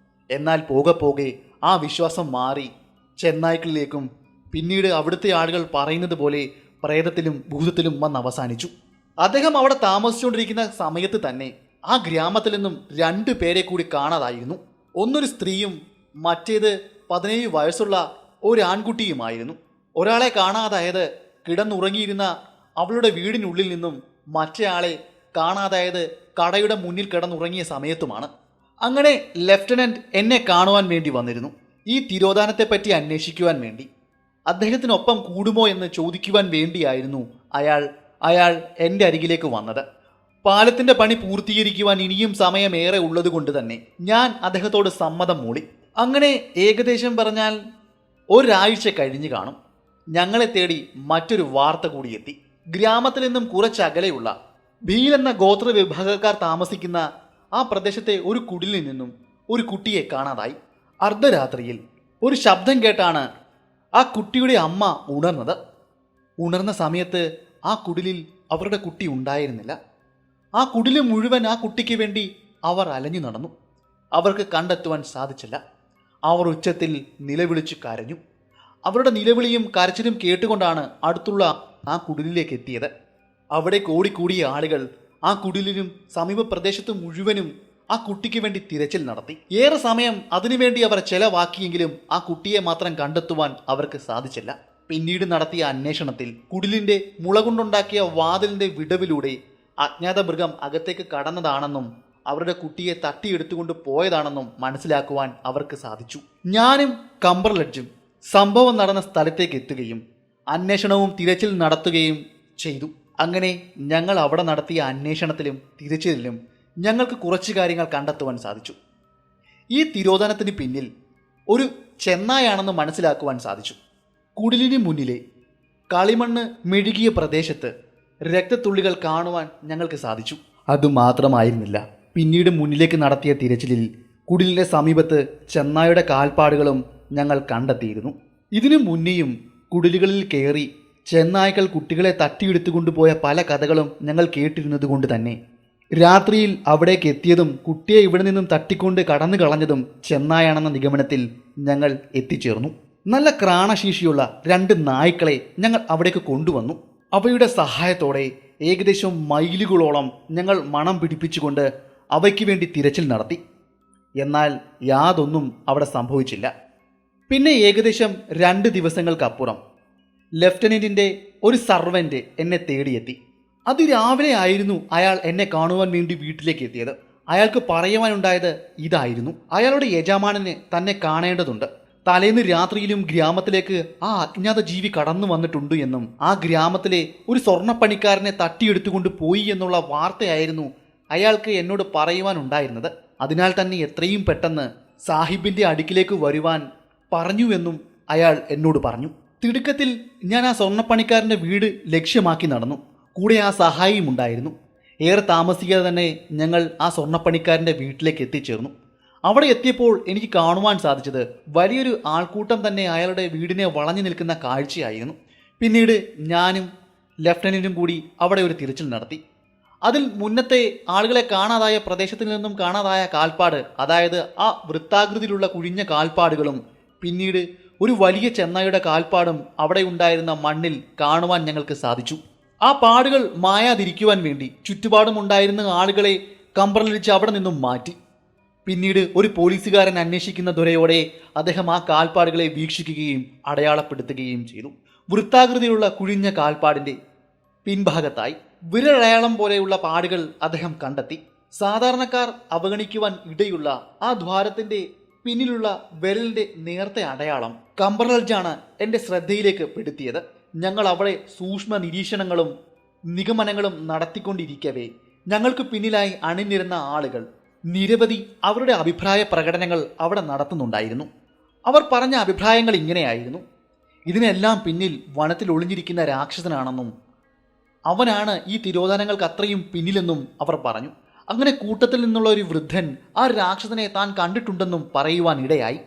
[SPEAKER 1] എന്നാൽ പോകെ പോകെ ആ വിശ്വാസം മാറി ചെന്നായ്ക്കളിലേക്കും പിന്നീട് അവിടുത്തെ ആളുകൾ പറയുന്നത് പോലെ പ്രേതത്തിലും ഭൂതത്തിലും വന്ന് അവസാനിച്ചു. അദ്ദേഹം അവിടെ താമസിച്ചുകൊണ്ടിരിക്കുന്ന സമയത്ത് തന്നെ ആ ഗ്രാമത്തിൽ നിന്നും 2 പേരെ കൂടി കാണാതായിരുന്നു. ഒന്നൊരു സ്ത്രീയും മറ്റേത് 17 വയസ്സുള്ള ഒരു ആൺകുട്ടിയുമായിരുന്നു. ഒരാളെ കാണാതായത് കിടന്നുറങ്ങിയിരുന്ന അവളുടെ വീടിനുള്ളിൽ നിന്നും മറ്റേയാളെ കാണാതായത് കടയുടെ മുന്നിൽ കിടന്നുറങ്ങിയ സമയത്തുമാണ്. അങ്ങനെ ലഫ്റ്റനന്റ് എന്നെ കാണുവാൻ വേണ്ടി വന്നിരുന്നു. ഈ തിരോധാനത്തെപ്പറ്റി അന്വേഷിക്കുവാൻ വേണ്ടി അദ്ദേഹത്തിനൊപ്പം കൂടുമോ എന്ന് ചോദിക്കുവാൻ വേണ്ടിയായിരുന്നു അയാൾ എൻ്റെ അരികിലേക്ക് വന്നത്. പാലത്തിൻ്റെ പണി പൂർത്തീകരിക്കുവാൻ ഇനിയും സമയമേറെ ഉള്ളതുകൊണ്ട് തന്നെ ഞാൻ അദ്ദേഹത്തോട് സമ്മതം മൂളി. അങ്ങനെ ഏകദേശം പറഞ്ഞാൽ ഒരാഴ്ച കഴിഞ്ഞു കാണും. ഞങ്ങളെ തേടി മറ്റൊരു വാർത്ത കൂടി എത്തി. ഗ്രാമത്തിൽ നിന്നും കുറച്ചകലെയുള്ള ഭീൽ എന്ന ഗോത്ര വിഭാഗക്കാർ താമസിക്കുന്ന ആ പ്രദേശത്തെ ഒരു കുടിലിൽ നിന്നും ഒരു കുട്ടിയെ കാണാതായി. അർദ്ധരാത്രിയിൽ ഒരു ശബ്ദം കേട്ടാണ് ആ കുട്ടിയുടെ അമ്മ ഉണർന്നത്. ഉണർന്ന സമയത്ത് ആ കുടിലിൽ അവരുടെ കുട്ടി ഉണ്ടായിരുന്നില്ല. ആ കുടില് മുഴുവൻ ആ കുട്ടിക്ക് വേണ്ടി അവർ അലഞ്ഞു നടന്നു. അവർക്ക് കണ്ടെത്തുവാൻ സാധിച്ചില്ല. അവർ ഉച്ചത്തിൽ നിലവിളിച്ചു കരഞ്ഞു. അവരുടെ നിലവിളിയും കരച്ചിലും കേട്ടുകൊണ്ടാണ് അടുത്തുള്ള ആ കുടിലിലേക്ക് എത്തിയത്. അവിടെ കൂടിക്കൂടിയ ആളുകൾ ആ കുടിലിനും സമീപ പ്രദേശത്ത് മുഴുവനും ആ കുട്ടിക്ക് വേണ്ടി തിരച്ചിൽ നടത്തി. ഏറെ സമയം അതിനുവേണ്ടി അവർ ചെലവാക്കിയെങ്കിലും ആ കുട്ടിയെ മാത്രം കണ്ടെത്തുവാൻ അവർക്ക് സാധിച്ചില്ല. പിന്നീട് നടത്തിയ അന്വേഷണത്തിൽ കുടിലിന്റെ മുള കൊണ്ടുണ്ടാക്കിയ വാതിലിന്റെ വിടവിലൂടെ അജ്ഞാത മൃഗം അകത്തേക്ക് കടന്നതാണെന്നും അവരുടെ കുട്ടിയെ തട്ടിയെടുത്തുകൊണ്ട് പോയതാണെന്നും മനസ്സിലാക്കുവാൻ അവർക്ക് സാധിച്ചു. ഞാനും കംബർലഡ്ജും സംഭവം നടന്ന സ്ഥലത്തേക്ക് എത്തുകയും അന്വേഷണവും തിരച്ചിൽ നടത്തുകയും ചെയ്തു. അങ്ങനെ ഞങ്ങൾ അവിടെ നടത്തിയ അന്വേഷണത്തിലും തിരച്ചിലിലും ഞങ്ങൾക്ക് കുറച്ച് കാര്യങ്ങൾ കണ്ടെത്തുവാൻ സാധിച്ചു. ഈ തിരോധാനത്തിന് പിന്നിൽ ഒരു ചെന്നായാണെന്ന് മനസ്സിലാക്കുവാൻ സാധിച്ചു. കുടിലിന് മുന്നിലെ കളിമണ്ണ് മെഴുകിയ പ്രദേശത്ത് രക്തത്തുള്ളികൾ കാണുവാൻ ഞങ്ങൾക്ക് സാധിച്ചു. അതുമാത്രമായിരുന്നില്ല, പിന്നീട് മുന്നിലേക്ക് നടത്തിയ തിരച്ചിലിൽ കുടിലിൻ്റെ സമീപത്ത് ചെന്നായുടെ കാൽപ്പാടുകളും ഞങ്ങൾ കണ്ടെത്തിയിരുന്നു. ഇതിനു മുന്നേയും കുടിലുകളിൽ കയറി ചെന്നായ്ക്കൾ കുട്ടികളെ തട്ടിയെടുത്തുകൊണ്ടുപോയ പല കഥകളും ഞങ്ങൾ കേട്ടിരുന്നത് കൊണ്ട് തന്നെ രാത്രിയിൽ അവിടേക്ക് എത്തിയതും കുട്ടിയെ ഇവിടെ നിന്നും തട്ടിക്കൊണ്ട് കടന്നു കളഞ്ഞതും ചെന്നായാണെന്ന നിഗമനത്തിൽ ഞങ്ങൾ എത്തിച്ചേർന്നു. നല്ല ക്രാണശേഷിയുള്ള 2 നായ്ക്കളെ ഞങ്ങൾ അവിടേക്ക് കൊണ്ടുവന്നു. അവയുടെ സഹായത്തോടെ ഏകദേശം മൈലുകളോളം ഞങ്ങൾ മണം പിടിപ്പിച്ചുകൊണ്ട് അവയ്ക്ക് വേണ്ടി തിരച്ചിൽ നടത്തി. എന്നാൽ യാതൊന്നും അവിടെ സംഭവിച്ചില്ല. പിന്നെ ഏകദേശം 2 ദിവസങ്ങൾക്കപ്പുറം ലെഫ്റ്റനന്റിന്റെ ഒരു സർവന്റ് എന്നെ തേടിയെത്തി. അതിരാവിലെ ആയിരുന്നു അയാൾ എന്നെ കാണുവാൻ വേണ്ടി വീട്ടിലേക്ക് എത്തിയത്. അയാൾക്ക് പറയുവാനുണ്ടായത് ഇതായിരുന്നു: അയാളുടെ യജമാനന് തന്നെ കാണേണ്ടതുണ്ട്. തലേന്ന് രാത്രിയിലും ഗ്രാമത്തിലേക്ക് ആ അജ്ഞാത ജീവി കടന്നു വന്നിട്ടുണ്ട് എന്നും ആ ഗ്രാമത്തിലെ ഒരു സ്വർണ്ണപ്പണിക്കാരനെ തട്ടിയെടുത്തുകൊണ്ട് പോയി എന്നുള്ള വാർത്തയായിരുന്നു അയാൾക്ക് എന്നോട് പറയുവാനുണ്ടായിരുന്നത്. അതിനാൽ തന്നെ എത്രയും പെട്ടെന്ന് സാഹിബിന്റെ അടുക്കിലേക്ക് വരുവാൻ പറഞ്ഞുവെന്നും അയാൾ എന്നോട് പറഞ്ഞു. തിടുക്കത്തിൽ ഞാൻ ആ സ്വർണ്ണപ്പണിക്കാരൻ്റെ വീട് ലക്ഷ്യമാക്കി നടന്നു. കൂടെ ആ സഹായിയും ഉണ്ടായിരുന്നു. ഏറെ താമസിക്കാതെ തന്നെ ഞങ്ങൾ ആ സ്വർണ്ണപ്പണിക്കാരൻ്റെ വീട്ടിലേക്ക് എത്തിച്ചേർന്നു. അവിടെ എത്തിയപ്പോൾ എനിക്ക് കാണുവാൻ സാധിച്ചത് വലിയൊരു ആൾക്കൂട്ടം തന്നെ അയാളുടെ വീടിനെ വളഞ്ഞു നിൽക്കുന്ന കാഴ്ചയായിരുന്നു. പിന്നീട് ഞാനും ലെഫ്റ്റനന്റും കൂടി അവിടെ ഒരു തിരച്ചിൽ നടത്തി. അതിൽ മുന്നത്തെ ആളുകളെ കാണാതായ പ്രദേശത്തിൽ നിന്നും കാണാതായ കാൽപ്പാട്, അതായത് ആ വൃത്താകൃതിയിലുള്ള കുഴിഞ്ഞ കാൽപ്പാടുകളും പിന്നീട് ഒരു വലിയ ചെന്നായുടെ കാൽപ്പാടും അവിടെ ഉണ്ടായിരുന്ന മണ്ണിൽ കാണുവാൻ ഞങ്ങൾക്ക് സാധിച്ചു. ആ പാടുകൾ മായാതിരിക്കുവാൻ വേണ്ടി ചുറ്റുപാടും ഉണ്ടായിരുന്ന ആളുകളെ കംബർലഡ്ജ് അവിടെ നിന്നും മാറ്റി. പിന്നീട് ഒരു പോലീസുകാരൻ അന്വേഷിക്കുന്ന ദുരയോടെ അദ്ദേഹം ആ കാൽപ്പാടുകളെ വീക്ഷിക്കുകയും അടയാളപ്പെടുത്തുകയും ചെയ്തു. വൃത്താകൃതിയിലുള്ള കുഴിഞ്ഞ കാൽപ്പാടിന്റെ പിൻഭാഗത്തായി വിരലടയാളം പോലെയുള്ള പാടുകൾ അദ്ദേഹം കണ്ടെത്തി. സാധാരണക്കാർ അവഗണിക്കുവാൻ ഇടയുള്ള ആ ദ്വാരത്തിന്റെ പിന്നിലുള്ള വിരലിന്റെ നേർത്ത അടയാളം കംബർലഡ്ജാണ് എൻ്റെ ശ്രദ്ധയിലേക്ക് പെടുത്തിയത്. ഞങ്ങൾ അവിടെ സൂക്ഷ്മ നിരീക്ഷണങ്ങളും നിഗമനങ്ങളും നടത്തിക്കൊണ്ടിരിക്കവേ ഞങ്ങൾക്ക് പിന്നിലായി അണിനിരുന്ന ആളുകൾ നിരവധി അവരുടെ അഭിപ്രായ പ്രകടനങ്ങൾ അവിടെ നടത്തുന്നുണ്ടായിരുന്നു. അവർ പറഞ്ഞ അഭിപ്രായങ്ങൾ ഇങ്ങനെയായിരുന്നു: ഇതിനെല്ലാം പിന്നിൽ വനത്തിൽ ഒളിഞ്ഞിരിക്കുന്ന രാക്ഷസനാണെന്നും അവനാണ് ഈ തിരോധാനങ്ങൾക്ക് അത്രയും പിന്നിലെന്നും അവർ പറഞ്ഞു. അങ്ങനെ കൂട്ടത്തിൽ നിന്നുള്ള ഒരു വൃദ്ധൻ ആ രാക്ഷസനെ താൻ കണ്ടിട്ടുണ്ടെന്നും പറയുവാൻ ഇടയായി.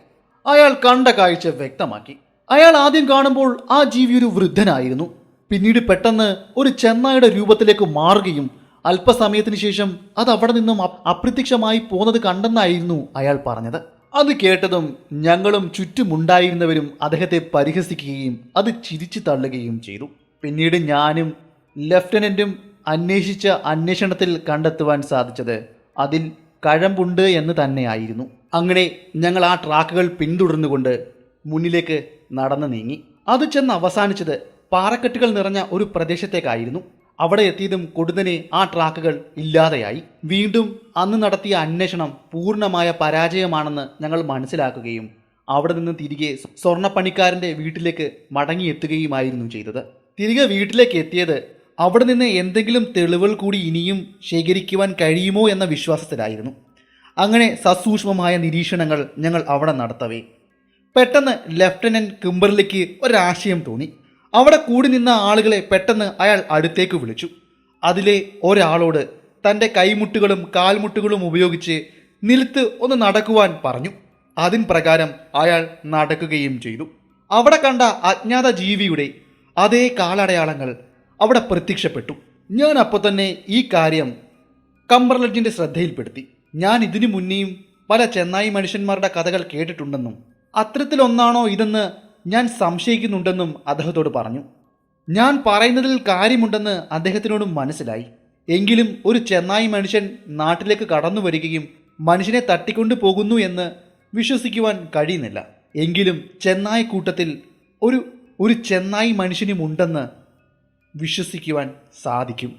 [SPEAKER 1] അയാൾ കണ്ട കാഴ്ച വ്യക്തമാക്കി. അയാൾ ആദ്യം കാണുമ്പോൾ ആ ജീവി ഒരു വൃദ്ധനായിരുന്നു. പിന്നീട് പെട്ടെന്ന് ഒരു ചെന്നായുടെ രൂപത്തിലേക്ക് മാറുകയും അല്പസമയത്തിന് ശേഷം അത് അവിടെ നിന്നും അപ്രത്യക്ഷമായി പോന്നത് കണ്ടെന്നായിരുന്നു അയാൾ പറഞ്ഞത്. അത് കേട്ടതും ഞങ്ങളും ചുറ്റുമുണ്ടായിരുന്നവരും അദ്ദേഹത്തെ പരിഹസിക്കുകയും അത് ചിരിച്ചു തള്ളുകയും ചെയ്തു. പിന്നീട് ഞാനും ലെഫ്റ്റനന്റും അന്വേഷിച്ച അന്വേഷണത്തിൽ കണ്ടെത്തുവാൻ സാധിച്ചത് അതിൽ കഴമ്പുണ്ട് എന്ന് തന്നെയായിരുന്നു. അങ്ങനെ ഞങ്ങൾ ആ ട്രാക്കുകൾ പിന്തുടർന്നുകൊണ്ട് മുന്നിലേക്ക് നടന്നു നീങ്ങി. അത് ചെന്ന് അവസാനിച്ചത് പാറക്കെട്ടുകൾ നിറഞ്ഞ ഒരു പ്രദേശത്തേക്കായിരുന്നു. അവിടെ എത്തിയതും കൊടുതനെ ആ ട്രാക്കുകൾ ഇല്ലാതെയായി. വീണ്ടും അന്ന് നടത്തിയ അന്വേഷണം പൂർണ്ണമായ പരാജയമാണെന്ന് ഞങ്ങൾ മനസ്സിലാക്കുകയും അവിടെ നിന്ന് തിരികെ സ്വർണ്ണപ്പണിക്കാരൻ്റെ വീട്ടിലേക്ക് മടങ്ങിയെത്തുകയുമായിരുന്നു ചെയ്തത്. തിരികെ വീട്ടിലേക്ക് എത്തിയത് അവിടെ നിന്ന് എന്തെങ്കിലും തെളിവുകൾ കൂടി ഇനിയും ശേഖരിക്കുവാൻ കഴിയുമോ എന്ന വിശ്വാസത്തിലായിരുന്നു. അങ്ങനെ സസൂക്ഷ്മമായ നിരീക്ഷണങ്ങൾ ഞങ്ങൾ അവിടെ നടത്തവേ പെട്ടെന്ന് ലെഫ്റ്റനന്റ് കിംബർലിക്ക് ഒരാശയം തോന്നി. അവിടെ കൂടി നിന്ന ആളുകളെ പെട്ടെന്ന് അയാൾ അടുത്തേക്ക് വിളിച്ചു. അതിലെ ഒരാളോട് തൻ്റെ കൈമുട്ടുകളും കാൽമുട്ടുകളും ഉപയോഗിച്ച് നിലത്ത് ഒന്ന് നടക്കുവാൻ പറഞ്ഞു. അതിൻ പ്രകാരം അയാൾ നടക്കുകയും ചെയ്തു. അവിടെ കണ്ട അജ്ഞാത ജീവിയുടെ അതേ കാലടയാളങ്ങൾ അവിടെ പ്രത്യക്ഷപ്പെട്ടു. ഞാൻ അപ്പോൾ തന്നെ ഈ കാര്യം കംബർലഡ്ജിൻ്റെ ശ്രദ്ധയിൽപ്പെടുത്തി. ഞാൻ ഇതിനു മുന്നേയും പല ചെന്നായി മനുഷ്യന്മാരുടെ കഥകൾ കേട്ടിട്ടുണ്ടെന്നും അത്തരത്തിലൊന്നാണോ ഇതെന്ന് ഞാൻ സംശയിക്കുന്നുണ്ടെന്നും അദ്ദേഹത്തോട് പറഞ്ഞു. ഞാൻ പറയുന്നതിൽ കാര്യമുണ്ടെന്ന് അദ്ദേഹത്തിനോടും മനസ്സിലായി. എങ്കിലും ഒരു ചെന്നായി മനുഷ്യൻ നാട്ടിലേക്ക് കടന്നു വരികയും മനുഷ്യനെ തട്ടിക്കൊണ്ടു പോകുന്നു എന്ന് വിശ്വസിക്കുവാൻ കഴിയുന്നില്ല. എങ്കിലും ചെന്നായി കൂട്ടത്തിൽ ഒരു ചെന്നായി മനുഷ്യനുമുണ്ടെന്ന് വിശ്വസിക്കുവാൻ സാധിക്കും.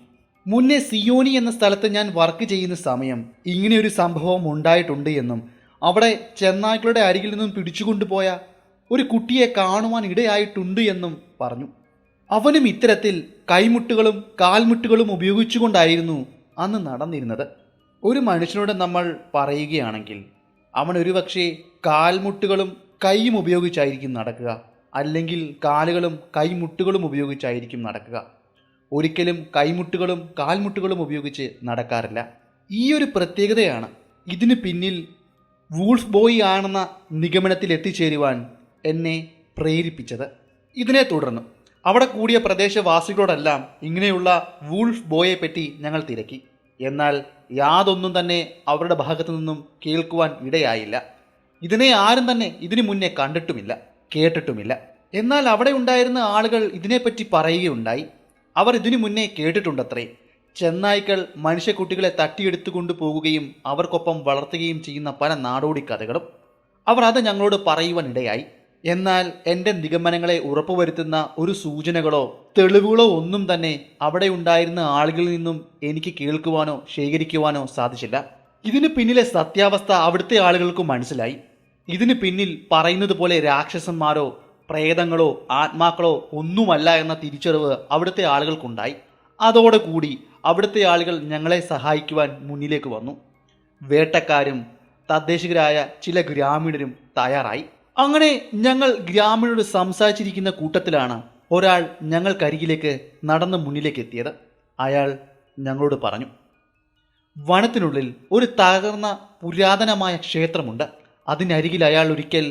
[SPEAKER 1] മുന്നേ സിയോനി എന്ന സ്ഥലത്ത് ഞാൻ വർക്ക് ചെയ്യുന്ന സമയം ഇങ്ങനെയൊരു സംഭവം ഉണ്ടായിട്ടുണ്ട് എന്നും അവിടെ ചെന്നായ്ക്കളുടെ അരികിൽ നിന്നും പിടിച്ചുകൊണ്ടുപോയ ഒരു കുട്ടിയെ കാണുവാൻ ഇടയായിട്ടുണ്ട് എന്നും പറഞ്ഞു. അവനും ഇത്തരത്തിൽ കൈമുട്ടുകളും കാൽമുട്ടുകളും ഉപയോഗിച്ചുകൊണ്ടായിരുന്നു അന്ന് നടന്നിരുന്നത്. ഒരു മനുഷ്യനോട് നമ്മൾ പറയുകയാണെങ്കിൽ അവൻ ഒരുപക്ഷെ കാൽമുട്ടുകളും കൈയും ഉപയോഗിച്ചായിരിക്കും നടക്കുക, അല്ലെങ്കിൽ കാലുകളും കൈമുട്ടുകളും ഉപയോഗിച്ചായിരിക്കും നടക്കുക. ഒരിക്കലും കൈമുട്ടുകളും കാൽമുട്ടുകളും ഉപയോഗിച്ച് നടക്കാറില്ല. ഈ ഒരു പ്രത്യേകതയാണ് ഇതിന് പിന്നിൽ വൂൾഫ് ബോയ് ആണെന്ന നിഗമനത്തിൽ എത്തിച്ചേരുവാൻ എന്നെ പ്രേരിപ്പിച്ചത്. ഇതിനെ തുടർന്ന് അവിടെ കൂടിയ പ്രദേശവാസികളോടെല്ലാം ഇങ്ങനെയുള്ള വൂൾഫ് ബോയെ പറ്റി ഞങ്ങൾ തിരക്കി. എന്നാൽ യാതൊന്നും തന്നെ അവരുടെ ഭാഗത്തു നിന്നും കേൾക്കുവാൻ ഇടയായില്ല. ഇതിനെ ആരും തന്നെ ഇതിനു മുന്നേ കണ്ടിട്ടുമില്ല, കേട്ടിട്ടുമില്ല. എന്നാൽ അവിടെ ഉണ്ടായിരുന്ന ആളുകൾ ഇതിനെപ്പറ്റി പറയുകയുണ്ടായി. അവർ ഇതിനു മുന്നേ കേട്ടിട്ടുണ്ടത്രേ, ചെന്നായ്ക്കൾ മനുഷ്യക്കുട്ടികളെ തട്ടിയെടുത്തു കൊണ്ടുപോകുകയും അവർക്കൊപ്പം വളർത്തുകയും ചെയ്യുന്ന പല നാടോടി കഥകളും. അവർ അത് ഞങ്ങളോട് പറയുവാൻ ഇടയായി. എന്നാൽ എൻ്റെ നിഗമനങ്ങളെ ഉറപ്പുവരുത്തുന്ന ഒരു സൂചനകളോ തെളിവുകളോ ഒന്നും തന്നെ അവിടെ ഉണ്ടായിരുന്ന ആളുകളിൽ നിന്നും എനിക്ക് കേൾക്കുവാനോ ശേഖരിക്കുവാനോ സാധിച്ചില്ല. ഇതിന് പിന്നിലെ സത്യാവസ്ഥ അവിടുത്തെ ആളുകൾക്ക് മനസ്സിലായി. ഇതിന് പിന്നിൽ പറയുന്നത് പോലെ രാക്ഷസന്മാരോ പ്രേതങ്ങളോ ആത്മാക്കളോ ഒന്നുമല്ല എന്ന തിരിച്ചറിവ് അവിടുത്തെ ആളുകൾക്കുണ്ടായി. അതോടെ കൂടി അവിടുത്തെ ആളുകൾ ഞങ്ങളെ സഹായിക്കുവാൻ മുന്നിലേക്ക് വന്നു. വേട്ടക്കാരും തദ്ദേശികരായ ചില ഗ്രാമീണരും തയ്യാറായി. അങ്ങനെ ഞങ്ങൾ ഗ്രാമീണരോട് സംസാരിച്ചിരിക്കുന്ന കൂട്ടത്തിലാണ് ഒരാൾ ഞങ്ങൾക്കരികിലേക്ക് നടന്ന് മുന്നിലേക്ക് എത്തിയത്. അയാൾ ഞങ്ങളോട് പറഞ്ഞു, വനത്തിനുള്ളിൽ ഒരു തകർന്ന പുരാതനമായ ക്ഷേത്രമുണ്ട്. അതിനരികിൽ അയാൾ ഒരിക്കൽ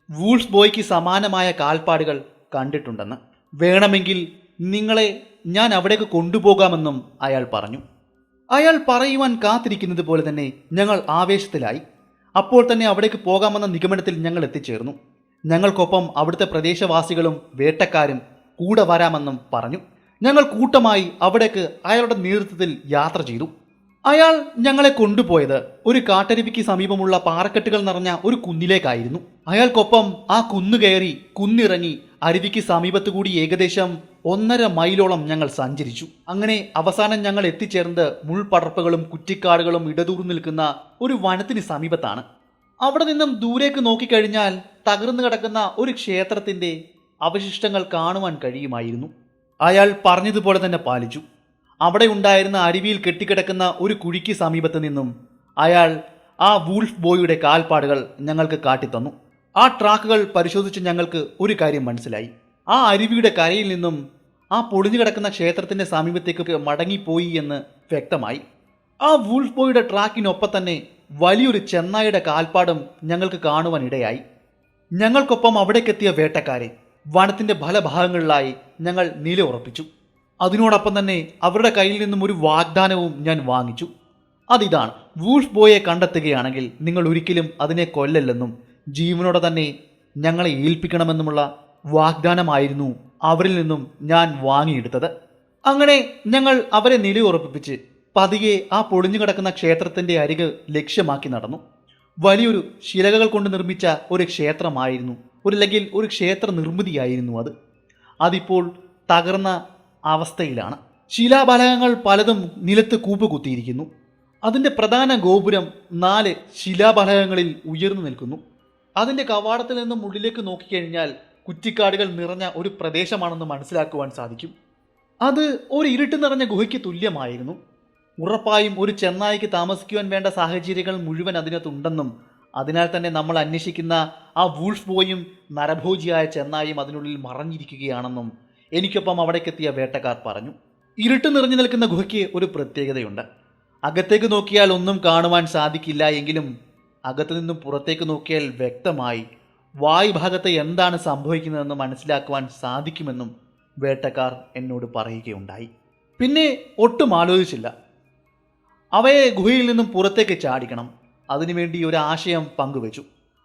[SPEAKER 1] വൂൾഫ് ബോയ്ക്ക് സമാനമായ കാൽപ്പാടുകൾ കണ്ടിട്ടുണ്ടെന്ന്. വേണമെങ്കിൽ നിങ്ങളെ ഞാൻ അവിടേക്ക് കൊണ്ടുപോകാമെന്നും അയാൾ പറഞ്ഞു. അയാൾ പറയുവാൻ കാത്തിരിക്കുന്നത് പോലെ തന്നെ ഞങ്ങൾ ആവേശത്തിലായി. അപ്പോൾ തന്നെ അവിടേക്ക് പോകാമെന്ന നിഗമനത്തിൽ ഞങ്ങൾ എത്തിച്ചേർന്നു. ഞങ്ങൾക്കൊപ്പം അവിടുത്തെ പ്രദേശവാസികളും വേട്ടക്കാരും കൂടെ വരാമെന്നും പറഞ്ഞു. ഞങ്ങൾ കൂട്ടമായി അവിടേക്ക് അയാളുടെ നേതൃത്വത്തിൽ യാത്ര ചെയ്തു. അയാൾ ഞങ്ങളെ കൊണ്ടുപോയത് ഒരു കാട്ടരുവിക്ക് സമീപമുള്ള പാറക്കെട്ടുകൾ നിറഞ്ഞ ഒരു കുന്നിലേക്കായിരുന്നു. അയാൾക്കൊപ്പം ആ കുന്നു കയറി കുന്നിറങ്ങി അരുവിക്ക് സമീപത്തുകൂടി ഏകദേശം 1.5 മൈലോളം ഞങ്ങൾ സഞ്ചരിച്ചു. അങ്ങനെ അവസാനം ഞങ്ങൾ എത്തിച്ചേർന്നത് മുൾപടർപ്പുകളും കുറ്റിക്കാടുകളും ഇടതൂർന്നു നിൽക്കുന്ന ഒരു വനത്തിന് സമീപത്താണ്. അവിടെ നിന്നും ദൂരേക്ക് നോക്കിക്കഴിഞ്ഞാൽ തകർന്നു കിടക്കുന്ന ഒരു ക്ഷേത്രത്തിന്റെ അവശിഷ്ടങ്ങൾ കാണുവാൻ കഴിയുമായിരുന്നു. അയാൾ പറഞ്ഞതുപോലെ തന്നെ പാലിച്ചു. അവിടെ ഉണ്ടായിരുന്ന അരുവിയിൽ കെട്ടിക്കിടക്കുന്ന ഒരു കുഴിക്ക് സമീപത്ത് നിന്നും അയാൾ ആ വൂൾഫ് ബോയുടെ കാൽപ്പാടുകൾ ഞങ്ങൾക്ക് കാട്ടിത്തന്നു. ആ ട്രാക്കുകൾ പരിശോധിച്ച് ഞങ്ങൾക്ക് ഒരു കാര്യം മനസ്സിലായി. ആ അരുവിയുടെ കരയിൽ നിന്നും ആ പൊളിഞ്ഞു കിടക്കുന്ന ക്ഷേത്രത്തിന്റെ സമീപത്തേക്ക് മടങ്ങിപ്പോയി എന്ന് വ്യക്തമായി. ആ വൂൾഫ് ബോയുടെ ട്രാക്കിനൊപ്പം തന്നെ വലിയൊരു ചെന്നായുടെ കാൽപ്പാടും ഞങ്ങൾക്ക് കാണുവാൻ ഇടയായി. ഞങ്ങൾക്കൊപ്പം അവിടേക്കെത്തിയ വേട്ടക്കാരെ വനത്തിന്റെ പല ഭാഗങ്ങളിലായി ഞങ്ങൾ നിലയുറപ്പിച്ചു. അതിനോടൊപ്പം തന്നെ അവരുടെ കയ്യിൽ നിന്നും ഒരു വാഗ്ദാനവും ഞാൻ വാങ്ങിച്ചു. അതിതാണ്, വൂൾഫ് ബോയെ കണ്ടെത്തുകയാണെങ്കിൽ നിങ്ങൾ ഒരിക്കലും അതിനെ കൊല്ലല്ലെന്നും ജീവനോടെ തന്നെ ഞങ്ങളെ ഏൽപ്പിക്കണമെന്നുമുള്ള വാഗ്ദാനമായിരുന്നു അവരിൽ നിന്നും ഞാൻ വാങ്ങിയെടുത്തത്. അങ്ങനെ ഞങ്ങൾ അവരെ നിലയുറപ്പിച്ച് പതിയെ ആ പൊളിഞ്ഞു കിടക്കുന്ന ക്ഷേത്രത്തിന്റെ അരികെ ലക്ഷ്യമാക്കി നടന്നു. വലിയൊരു ശിലകൾ കൊണ്ട് നിർമ്മിച്ച ഒരു ക്ഷേത്രമായിരുന്നു, അല്ലെങ്കിൽ ഒരു ക്ഷേത്ര നിർമ്മിതിയായിരുന്നു അത്. അതിപ്പോൾ തകർന്ന അവസ്ഥയിലാണ്. ശിലാഫലകങ്ങൾ പലതും നിലത്ത് കൂപ്പുകുത്തിയിരിക്കുന്നു. അതിൻ്റെ പ്രധാന ഗോപുരം 4 ശിലാഫലകങ്ങളിൽ ഉയർന്നു നിൽക്കുന്നു. അതിൻ്റെ കവാടത്തിൽ നിന്നും ഉള്ളിലേക്ക് നോക്കിക്കഴിഞ്ഞാൽ കുറ്റിക്കാടുകൾ നിറഞ്ഞ ഒരു പ്രദേശമാണെന്ന് മനസ്സിലാക്കുവാൻ സാധിക്കും. അത് ഒരു ഇരുട്ട് നിറഞ്ഞ ഗുഹയ്ക്ക് തുല്യമായിരുന്നു. ഉറപ്പായും ഒരു ചെന്നായ്ക്ക് താമസിക്കുവാൻ വേണ്ട സാഹചര്യങ്ങൾ മുഴുവൻ അതിനകത്തുണ്ടെന്നും അതിനാൽ തന്നെ നമ്മൾ അന്വേഷിക്കുന്ന ആ വൂൾഫ് ബോയും നരഭോജിയായ ചെന്നായും അതിനുള്ളിൽ മറഞ്ഞിരിക്കുകയാണെന്നും എനിക്കൊപ്പം അവിടേക്കെത്തിയ വേട്ടക്കാർ പറഞ്ഞു. ഇരുട്ട് നിറഞ്ഞു നിൽക്കുന്ന ഗുഹയ്ക്ക് ഒരു പ്രത്യേകതയുണ്ട്. അകത്തേക്ക് നോക്കിയാൽ ഒന്നും കാണുവാൻ സാധിക്കില്ല എങ്കിലും അകത്തു നിന്നും പുറത്തേക്ക് നോക്കിയാൽ വ്യക്തമായി വായുഭാഗത്ത് എന്താണ് സംഭവിക്കുന്നതെന്ന് മനസ്സിലാക്കുവാൻ സാധിക്കുമെന്നും വേട്ടക്കാർ എന്നോട് പറയുകയുണ്ടായി. പിന്നെ ഒട്ടും ആലോചിച്ചില്ല. അവയെ ഗുഹയിൽ നിന്നും പുറത്തേക്ക് ചാടിക്കണം. അതിനുവേണ്ടി ഒരു ആശയം പങ്കുവച്ചു.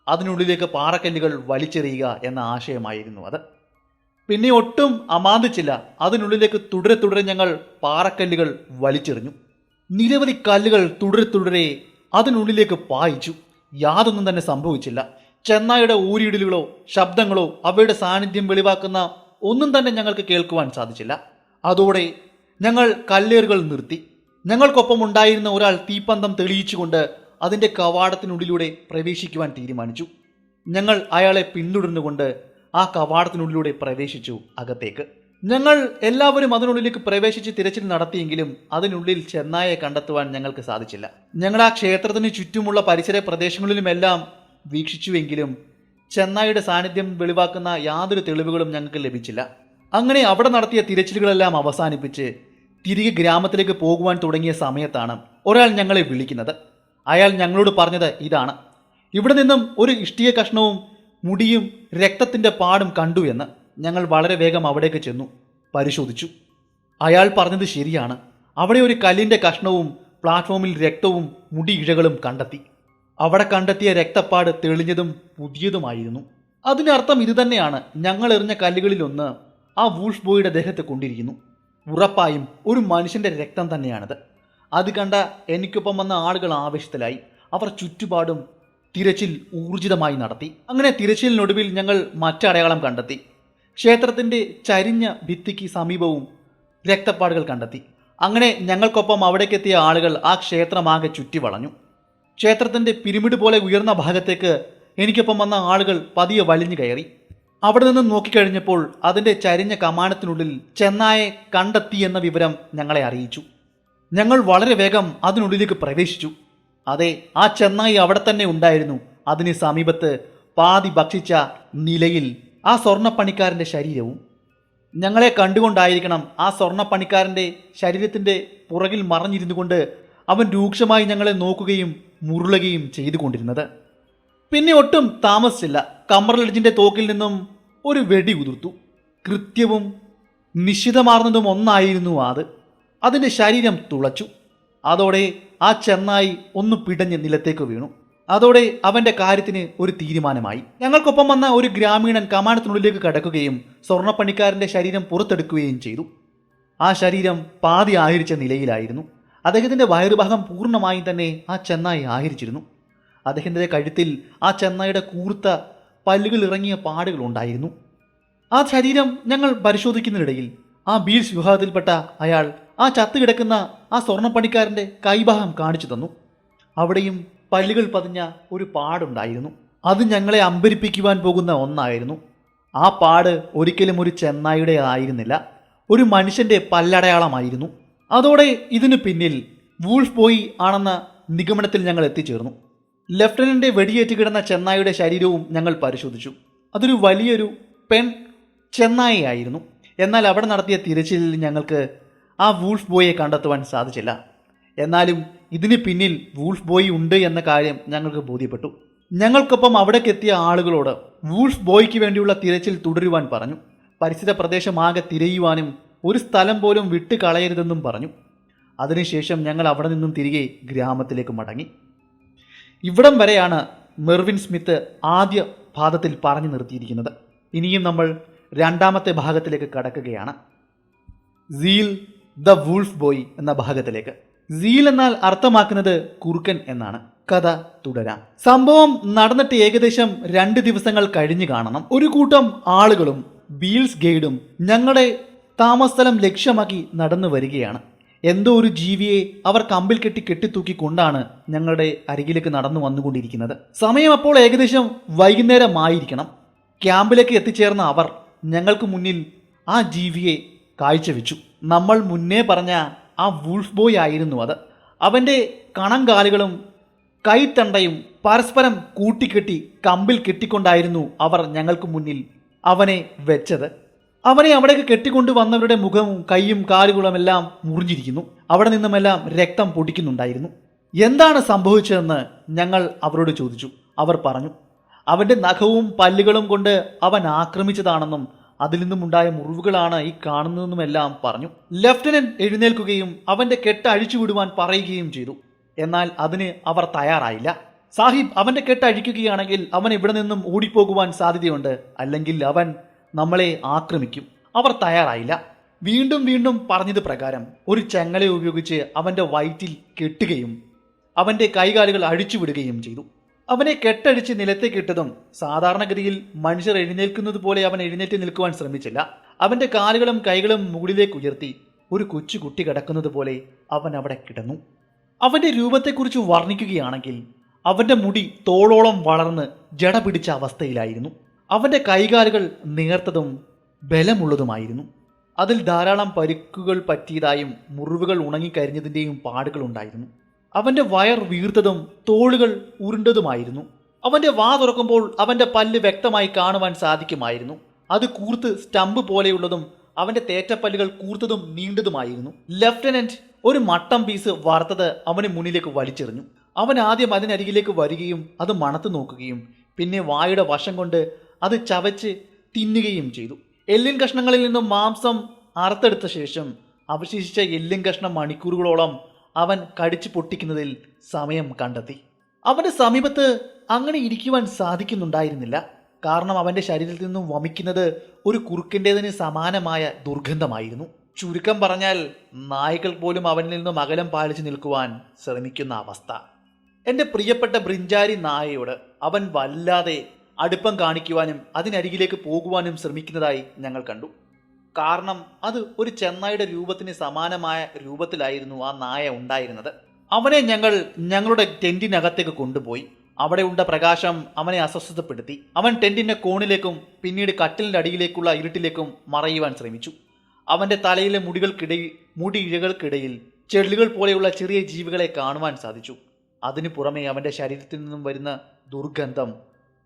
[SPEAKER 1] അതിനുള്ളിലേക്ക് പാറക്കല്ലുകൾ വലിച്ചെറിയുക എന്ന ആശയമായിരുന്നു അത്. പിന്നെ ഒട്ടും അമാന്തിച്ചില്ല. അതിനുള്ളിലേക്ക് തുടരെ ഞങ്ങൾ പാറക്കല്ലുകൾ വലിച്ചെറിഞ്ഞു. നിരവധി കല്ലുകൾ തുടരെ അതിനുള്ളിലേക്ക് പായിച്ചു. യാതൊന്നും തന്നെ സംഭവിച്ചില്ല. ചെന്നായുടെ ഊരിയിടലുകളോ ശബ്ദങ്ങളോ അവയുടെ സാന്നിധ്യം വെളിവാക്കുന്ന ഒന്നും തന്നെ ഞങ്ങൾക്ക് കേൾക്കുവാൻ സാധിച്ചില്ല. അതോടെ ഞങ്ങൾ കല്ലേറുകൾ നിർത്തി. ഞങ്ങൾക്കൊപ്പം ഉണ്ടായിരുന്ന ഒരാൾ തീപ്പന്തം തെളിയിച്ചുകൊണ്ട് അതിൻ്റെ കവാടത്തിനുള്ളിലൂടെ പ്രവേശിക്കുവാൻ തീരുമാനിച്ചു. ഞങ്ങൾ അയാളെ പിന്തുടർന്നുകൊണ്ട് ആ കവാടത്തിനുള്ളിലൂടെ പ്രവേശിച്ചു അകത്തേക്ക്. ഞങ്ങൾ എല്ലാവരും അതിനുള്ളിലേക്ക് പ്രവേശിച്ച് തിരച്ചിൽ നടത്തിയെങ്കിലും അതിനുള്ളിൽ ചെന്നായെ കണ്ടെത്തുവാൻ ഞങ്ങൾക്ക് സാധിച്ചില്ല. ഞങ്ങൾ ആ ക്ഷേത്രത്തിന് ചുറ്റുമുള്ള പരിസര പ്രദേശങ്ങളിലുമെല്ലാം വീക്ഷിച്ചുവെങ്കിലും ചെന്നായുടെ സാന്നിധ്യം വെളിവാക്കുന്ന യാതൊരു തെളിവുകളും ഞങ്ങൾക്ക് ലഭിച്ചില്ല. അങ്ങനെ അവിടെ നടത്തിയ തിരച്ചിലുകളെല്ലാം അവസാനിപ്പിച്ച് തിരികെ ഗ്രാമത്തിലേക്ക് പോകുവാൻ തുടങ്ങിയ സമയത്താണ് ഒരാൾ ഞങ്ങളെ വിളിക്കുന്നത്. അയാൾ ഞങ്ങളോട് പറഞ്ഞത് ഇതാണ്: ഇവിടെ നിന്നും ഒരു ഇഷ്ടിക കഷ്ണവും മുടിയും രക്തത്തിൻ്റെ പാടും കണ്ടു എന്ന്. ഞങ്ങൾ വളരെ വേഗം അവിടേക്ക് ചെന്നു പരിശോധിച്ചു. അയാൾ പറഞ്ഞത് ശരിയാണ്. അവിടെ ഒരു കല്ലിൻ്റെ കഷ്ണവും പ്ലാറ്റ്ഫോമിൽ രക്തവും മുടി ഇഴകളും കണ്ടെത്തി. അവിടെ കണ്ടെത്തിയ രക്തപ്പാട് തെളിഞ്ഞതും പുതിയതുമായിരുന്നു. അതിനർത്ഥം ഇതുതന്നെയാണ്: ഞങ്ങൾ എറിഞ്ഞ കല്ലുകളിലൊന്ന് ആ വൂൾഫ് ബോയുടെ ദേഹത്ത് കൊണ്ടിരിക്കുന്നു. ഉറപ്പായും ഒരു മനുഷ്യൻ്റെ രക്തം തന്നെയാണത്. അത് കണ്ട എനിക്കൊപ്പം വന്ന ആളുകൾ ആവേശത്തിലായി. അവർ ചുറ്റുപാടും തിരച്ചിൽ ഊർജിതമായി നടത്തി. അങ്ങനെ തിരച്ചിലിനൊടുവിൽ ഞങ്ങൾ മറ്റടയാളം കണ്ടെത്തി. ക്ഷേത്രത്തിൻ്റെ ചരിഞ്ഞ ഭിത്തിക്ക് സമീപവും രക്തപ്പാടുകൾ കണ്ടെത്തി. അങ്ങനെ ഞങ്ങൾക്കൊപ്പം അവിടേക്കെത്തിയ ആളുകൾ ആ ക്ഷേത്രമാകെ ചുറ്റി വളഞ്ഞു. ക്ഷേത്രത്തിൻ്റെ പിരമിഡ് പോലെ ഉയർന്ന ഭാഗത്തേക്ക് എനിക്കൊപ്പം വന്ന ആളുകൾ പതിയെ വലിഞ്ഞു കയറി. അവിടെ നിന്ന് നോക്കിക്കഴിഞ്ഞപ്പോൾ അതിൻ്റെ ചരിഞ്ഞ കമാനത്തിനുള്ളിൽ ചെന്നായെ കണ്ടെത്തി എന്ന വിവരം ഞങ്ങളെ അറിയിച്ചു. ഞങ്ങൾ വളരെ വേഗം അതിനുള്ളിലേക്ക് പ്രവേശിച്ചു. അതെ, ആ ചെന്നായി അവിടെ തന്നെ ഉണ്ടായിരുന്നു. അതിന് സമീപത്ത് പാതി ഭക്ഷിച്ച നിലയിൽ ആ സ്വർണ്ണപ്പണിക്കാരൻ്റെ ശരീരവും. ഞങ്ങളെ കണ്ടുകൊണ്ടായിരിക്കണം ആ സ്വർണ്ണപ്പണിക്കാരൻ്റെ ശരീരത്തിൻ്റെ പുറകിൽ മറഞ്ഞിരുന്നു കൊണ്ട് അവൻ രൂക്ഷമായി ഞങ്ങളെ നോക്കുകയും മുരുളുകയും ചെയ്തുകൊണ്ടിരുന്നത്. പിന്നെ ഒട്ടും താമസിച്ചില്ല. കമർലഡ്ജിൻ്റെ തോക്കിൽ നിന്നും ഒരു വെടി ഉതിർത്തു. കൃത്യവും നിശ്ചിതമാർന്നതും ഒന്നായിരുന്നു അത്. അതിൻ്റെ ശരീരം തുളച്ചു. അതോടെ ആ ചെന്നായി ഒന്ന് പിടഞ്ഞ് നിലത്തേക്ക് വീണു. അതോടെ അവൻ്റെ കാര്യത്തിന് ഒരു തീരുമാനമായി. ഞങ്ങൾക്കൊപ്പം വന്ന ഒരു ഗ്രാമീണൻ കമാനത്തിനുള്ളിലേക്ക് കടക്കുകയും സ്വർണ്ണപ്പണിക്കാരൻ്റെ ശരീരം പുറത്തെടുക്കുകയും ചെയ്തു. ആ ശരീരം പാതി ആഹരിച്ച നിലയിലായിരുന്നു. അദ്ദേഹത്തിൻ്റെ വയറുഭാഗം പൂർണ്ണമായും തന്നെ ആ ചെന്നായി ആഹരിച്ചിരുന്നു. അദ്ദേഹത്തിൻ്റെ കഴുത്തിൽ ആ ചെന്നായിയുടെ കൂർത്ത പല്ലുകൾ ഇറങ്ങിയ പാടുകൾ ഉണ്ടായിരുന്നു. ആ ശരീരം ഞങ്ങൾ പരിശോധിക്കുന്നതിനിടയിൽ ആ ബീൽസ് വിഭാഗത്തിൽപ്പെട്ട അയാൾ ആ ചത്തുകിടക്കുന്ന ആ സ്വർണ്ണപ്പണിക്കാരൻ്റെ കൈഭാഗം കാണിച്ചു തന്നു. അവിടെയും പല്ലുകൾ പതിഞ്ഞ ഒരു പാടുണ്ടായിരുന്നു. അത് ഞങ്ങളെ അമ്പരിപ്പിക്കുവാൻ പോകുന്ന ഒന്നായിരുന്നു. ആ പാട് ഒരിക്കലും ഒരു ചെന്നായുടെ ആയിരുന്നില്ല, ഒരു മനുഷ്യൻ്റെ പല്ലടയാളമായിരുന്നു. അതോടെ ഇതിനു പിന്നിൽ വൂൾഫ് ബോയ് ആണെന്ന നിഗമനത്തിൽ ഞങ്ങൾ എത്തിച്ചേർന്നു. ലെഫ്റ്റനന്റ് വെടിയേറ്റ് കിടന്ന ചെന്നായുടെ ശരീരവും ഞങ്ങൾ പരിശോധിച്ചു. അതൊരു വലിയൊരു പെൺ ചെന്നായി ആയിരുന്നു. എന്നാൽ അവിടെ നടത്തിയ തിരച്ചിലിൽ ഞങ്ങൾക്ക് ആ വൂൾഫ് ബോയെ കണ്ടെത്തുവാൻ സാധിച്ചില്ല. എന്നാലും ഇതിന് പിന്നിൽ വൂൾഫ് ബോയ് ഉണ്ട് എന്ന കാര്യം ഞങ്ങൾക്ക് ബോധ്യപ്പെട്ടു. ഞങ്ങൾക്കൊപ്പം അവിടേക്കെത്തിയ ആളുകളോട് വൂൾഫ് ബോയ്ക്ക് വേണ്ടിയുള്ള തിരച്ചിൽ തുടരുവാൻ പറഞ്ഞു. പരിസര പ്രദേശമാകെ തിരയുവാനും ഒരു സ്ഥലം പോലും വിട്ട് കളയരുതെന്നും പറഞ്ഞു. അതിനുശേഷം ഞങ്ങൾ അവിടെ നിന്നും തിരികെ ഗ്രാമത്തിലേക്ക് മടങ്ങി. ഇവിടം വരെയാണ് മെർവിൻ സ്മിത്ത് ആദ്യ ഭാഗത്തിൽ പറഞ്ഞു നിർത്തിയിരിക്കുന്നത്. ഇനിയും നമ്മൾ രണ്ടാമത്തെ ഭാഗത്തിലേക്ക് കടക്കുകയാണ്. സീൽ ദ വൂൾഫ് ബോയ് എന്ന ഭാഗത്തിലേക്ക്. സീൽ എന്നാൽ അർത്ഥമാക്കുന്നത് കുറുക്കൻ എന്നാണ്. കഥ തുടരാം. സംഭവം നടന്നിട്ട് ഏകദേശം 2 ദിവസങ്ങൾ കഴിഞ്ഞു കാണണം. ഒരു കൂട്ടം ആളുകളും ബീൽസ് ഗൈഡും ഞങ്ങളുടെ താമസസ്ഥലം ലക്ഷ്യമാക്കി നടന്നു വരികയാണ്. എന്തോ ഒരു ജീവിയെ അവർ കമ്പിൽ കെട്ടിത്തൂക്കിക്കൊണ്ടാണ് ഞങ്ങളുടെ അരികിലേക്ക് നടന്നു വന്നുകൊണ്ടിരിക്കുന്നത്. സമയം അപ്പോൾ ഏകദേശം വൈകുന്നേരമായിരിക്കണം. ക്യാമ്പിലേക്ക് എത്തിച്ചേർന്ന അവർ ഞങ്ങൾക്ക് മുന്നിൽ ആ ജീവിയെ കാഴ്ചവെച്ചു. നമ്മൾ മുന്നേ പറഞ്ഞ ആ വൂൾഫ് ബോയ് ആയിരുന്നു അത്. അവൻ്റെ കണങ്കാലുകളും കൈത്തണ്ടയും പരസ്പരം കൂട്ടിക്കെട്ടി കമ്പിൽ കെട്ടിക്കൊണ്ടായിരുന്നു അവർ ഞങ്ങൾക്ക് മുന്നിൽ അവനെ വെച്ചത്. അവനെ അവിടേക്ക് കെട്ടിക്കൊണ്ടു വന്നവരുടെ മുഖവും കൈയും കാലുകളും എല്ലാം മുറിഞ്ഞിരിക്കുന്നു. അവിടെ നിന്നുമെല്ലാം രക്തം പൊടിക്കുന്നുണ്ടായിരുന്നു. എന്താണ് സംഭവിച്ചതെന്ന് ഞങ്ങൾ അവരോട് ചോദിച്ചു. അവർ പറഞ്ഞു, അവൻ്റെ നഖവും പല്ലുകളും കൊണ്ട് അവൻ ആക്രമിച്ചതാണെന്നും അതിൽ നിന്നുമുണ്ടായ മുറിവുകളാണ് ഈ കാണുന്നതെന്നുമെല്ലാം പറഞ്ഞു. ലെഫ്റ്റനന്റ് എഴുന്നേൽക്കുകയും അവൻ്റെ കെട്ട് അഴിച്ചുവിടുവാൻ പറയുകയും ചെയ്തു. എന്നാൽ അതിന് അവർ തയ്യാറായില്ല. സാഹിബ്, അവൻ്റെ കെട്ട് അഴിക്കുകയാണെങ്കിൽ അവൻ ഇവിടെ നിന്നും ഓടിപ്പോകുവാൻ സാധ്യതയുണ്ട്, അല്ലെങ്കിൽ അവൻ നമ്മളെ ആക്രമിക്കും. അവർ തയ്യാറായില്ല. വീണ്ടും വീണ്ടും പറഞ്ഞത് പ്രകാരം ഒരു ചെങ്ങല ഉപയോഗിച്ച് അവൻ്റെ വയറ്റിൽ കെട്ടുകയും അവൻ്റെ കൈകാലുകൾ അഴിച്ചുവിടുകയും ചെയ്തു. അവനെ കെട്ടടിച്ച് നിലത്തേക്കിട്ടതും സാധാരണഗതിയിൽ മനുഷ്യർ എഴുന്നേൽക്കുന്നത് പോലെ അവൻ എഴുന്നേറ്റ് നിൽക്കുവാൻ ശ്രമിച്ചില്ല. അവൻ്റെ കാലുകളും കൈകളും മുകളിലേക്ക് ഉയർത്തി ഒരു കൊച്ചുകുട്ടി കിടക്കുന്നത് പോലെ അവൻ അവിടെ കിടന്നു. അവൻ്റെ രൂപത്തെക്കുറിച്ച് വർണ്ണിക്കുകയാണെങ്കിൽ അവൻ്റെ മുടി തോളോളം വളർന്ന് ജട പിടിച്ച അവസ്ഥയിലായിരുന്നു. അവൻ്റെ കൈകാലുകൾ നേർത്തതും ബലമുള്ളതുമായിരുന്നു. അതിൽ ധാരാളം പരിക്കുകൾ പറ്റിയതായും മുറിവുകൾ ഉണങ്ങിക്കരിഞ്ഞതിൻ്റെയും പാടുകൾ ഉണ്ടായിരുന്നു. അവൻ്റെ വയർ വീർത്തതും തോളുകൾ ഉരുണ്ടതുമായിരുന്നു. അവൻ്റെ വാ തുറക്കുമ്പോൾ അവൻ്റെ പല്ല് വ്യക്തമായി കാണുവാൻ സാധിക്കുമായിരുന്നു. അത് കൂർത്ത് സ്റ്റമ്പ് പോലെയുള്ളതും അവൻ്റെ തേറ്റപ്പല്ലുകൾ കൂർത്തതും നീണ്ടതുമായിരുന്നു. ലഫ്റ്റനന്റ് ഒരു മട്ടം പീസ് വറുത്തത് അവന് മുന്നിലേക്ക് വലിച്ചെറിഞ്ഞു. അവൻ ആദ്യം അതിനരികിലേക്ക് വരികയും അത് മണത്ത് നോക്കുകയും പിന്നെ വായുടെ വശം കൊണ്ട് അത് ചവച്ച് തിന്നുകയും ചെയ്തു. എല്ലിൻ കഷ്ണങ്ങളിൽ നിന്നും മാംസം അറുത്തെടുത്ത ശേഷം അവശേഷിച്ച എല്ലിൻ കഷ്ണം മണിക്കൂറുകളോളം അവൻ കടിച്ചു പൊട്ടിക്കുന്നതിൽ സമയം കണ്ടെത്തി. അവൻ്റെ സമീപത്ത് അങ്ങനെ ഇരിക്കുവാൻ സാധിക്കുന്നുണ്ടായിരുന്നില്ല. കാരണം അവൻ്റെ ശരീരത്തിൽ നിന്നും വമിക്കുന്നത് ഒരു കുറുക്കിൻ്റെതിന് സമാനമായ ദുർഗന്ധമായിരുന്നു. ചുരുക്കം പറഞ്ഞാൽ നായ്ക്കൾ പോലും അവനിൽ നിന്നും അകലം പാലിച്ചു നിൽക്കുവാൻ ശ്രമിക്കുന്ന അവസ്ഥ. എൻ്റെ പ്രിയപ്പെട്ട ബ്രിഞ്ചാരി നായയോട് അവൻ വല്ലാതെ അടുപ്പം കാണിക്കുവാനും അതിനരികിലേക്ക് പോകുവാനും ശ്രമിക്കുന്നതായി ഞങ്ങൾ കണ്ടു. കാരണം അത് ഒരു ചെന്നായുടെ രൂപത്തിന് സമാനമായ രൂപത്തിലായിരുന്നു ആ നായ ഉണ്ടായിരുന്നത്. അവനെ ഞങ്ങൾ ഞങ്ങളുടെ ടെന്റിനകത്തേക്ക് കൊണ്ടുപോയി. അവിടെ ഉണ്ട പ്രകാശം അവനെ അസ്വസ്ഥപ്പെടുത്തി. അവൻ ടെന്റിന്റെ കോണിലേക്കും പിന്നീട് കട്ടിലിന്റെ അടിയിലേക്കുള്ള ഇരുട്ടിലേക്കും മറയുവാൻ ശ്രമിച്ചു. അവന്റെ തലയിലെ മുടി ഇഴകൾക്കിടയിൽ ചെള്ളുകൾ പോലെയുള്ള ചെറിയ ജീവികളെ കാണുവാൻ സാധിച്ചു. അതിനു പുറമെ അവന്റെ ശരീരത്തിൽ നിന്നും വരുന്ന ദുർഗന്ധം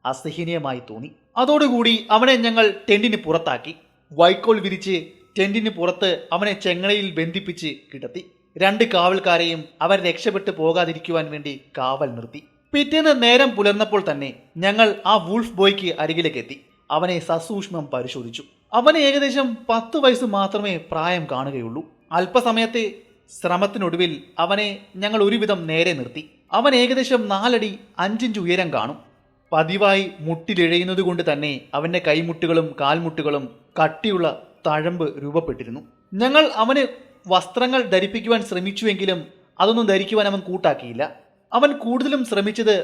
[SPEAKER 1] അസഹനീയമായി തോന്നി. അതോടുകൂടി അവനെ ഞങ്ങൾ ടെന്റിന് പുറത്താക്കി. വൈക്കോൽ വിരിച്ച് ടെന്റിന് പുറത്ത് അവനെ ചെങ്ങലയിൽ ബന്ധിപ്പിച്ച് കിടത്തി. 2 കാവൽക്കാരെയും അവൻ രക്ഷപ്പെട്ടു പോകാതിരിക്കുവാൻ വേണ്ടി കാവൽ നിർത്തി. പിറ്റേന്ന് നേരം പുലർന്നപ്പോൾ തന്നെ ഞങ്ങൾ ആ വൂൾഫ് ബോയ്ക്ക് അരികിലേക്ക് എത്തി. അവനെ സസൂക്ഷ്മം പരിശോധിച്ചു. അവന് ഏകദേശം 10 വയസ്സ് മാത്രമേ പ്രായം കാണുകയുള്ളൂ. അല്പസമയത്തെ ശ്രമത്തിനൊടുവിൽ അവനെ ഞങ്ങൾ ഒരുവിധം നേരെ നിർത്തി. അവൻ ഏകദേശം 4 അടി 5 ഇഞ്ച് ഉയരം കാണും. പതിവായി മുട്ടിലിഴയുന്നത് കൊണ്ട് തന്നെ അവൻ്റെ കൈമുട്ടുകളും കാൽമുട്ടുകളും കട്ടിയുള്ള തഴമ്പ് രൂപപ്പെട്ടിരുന്നു. ഞങ്ങൾ അവന് വസ്ത്രങ്ങൾ ധരിപ്പിക്കുവാൻ ശ്രമിച്ചുവെങ്കിലും അതൊന്നും ധരിക്കുവാൻ അവൻ കൂട്ടാക്കിയില്ല. അവൻ കൂടുതലും ശ്രമിച്ചത്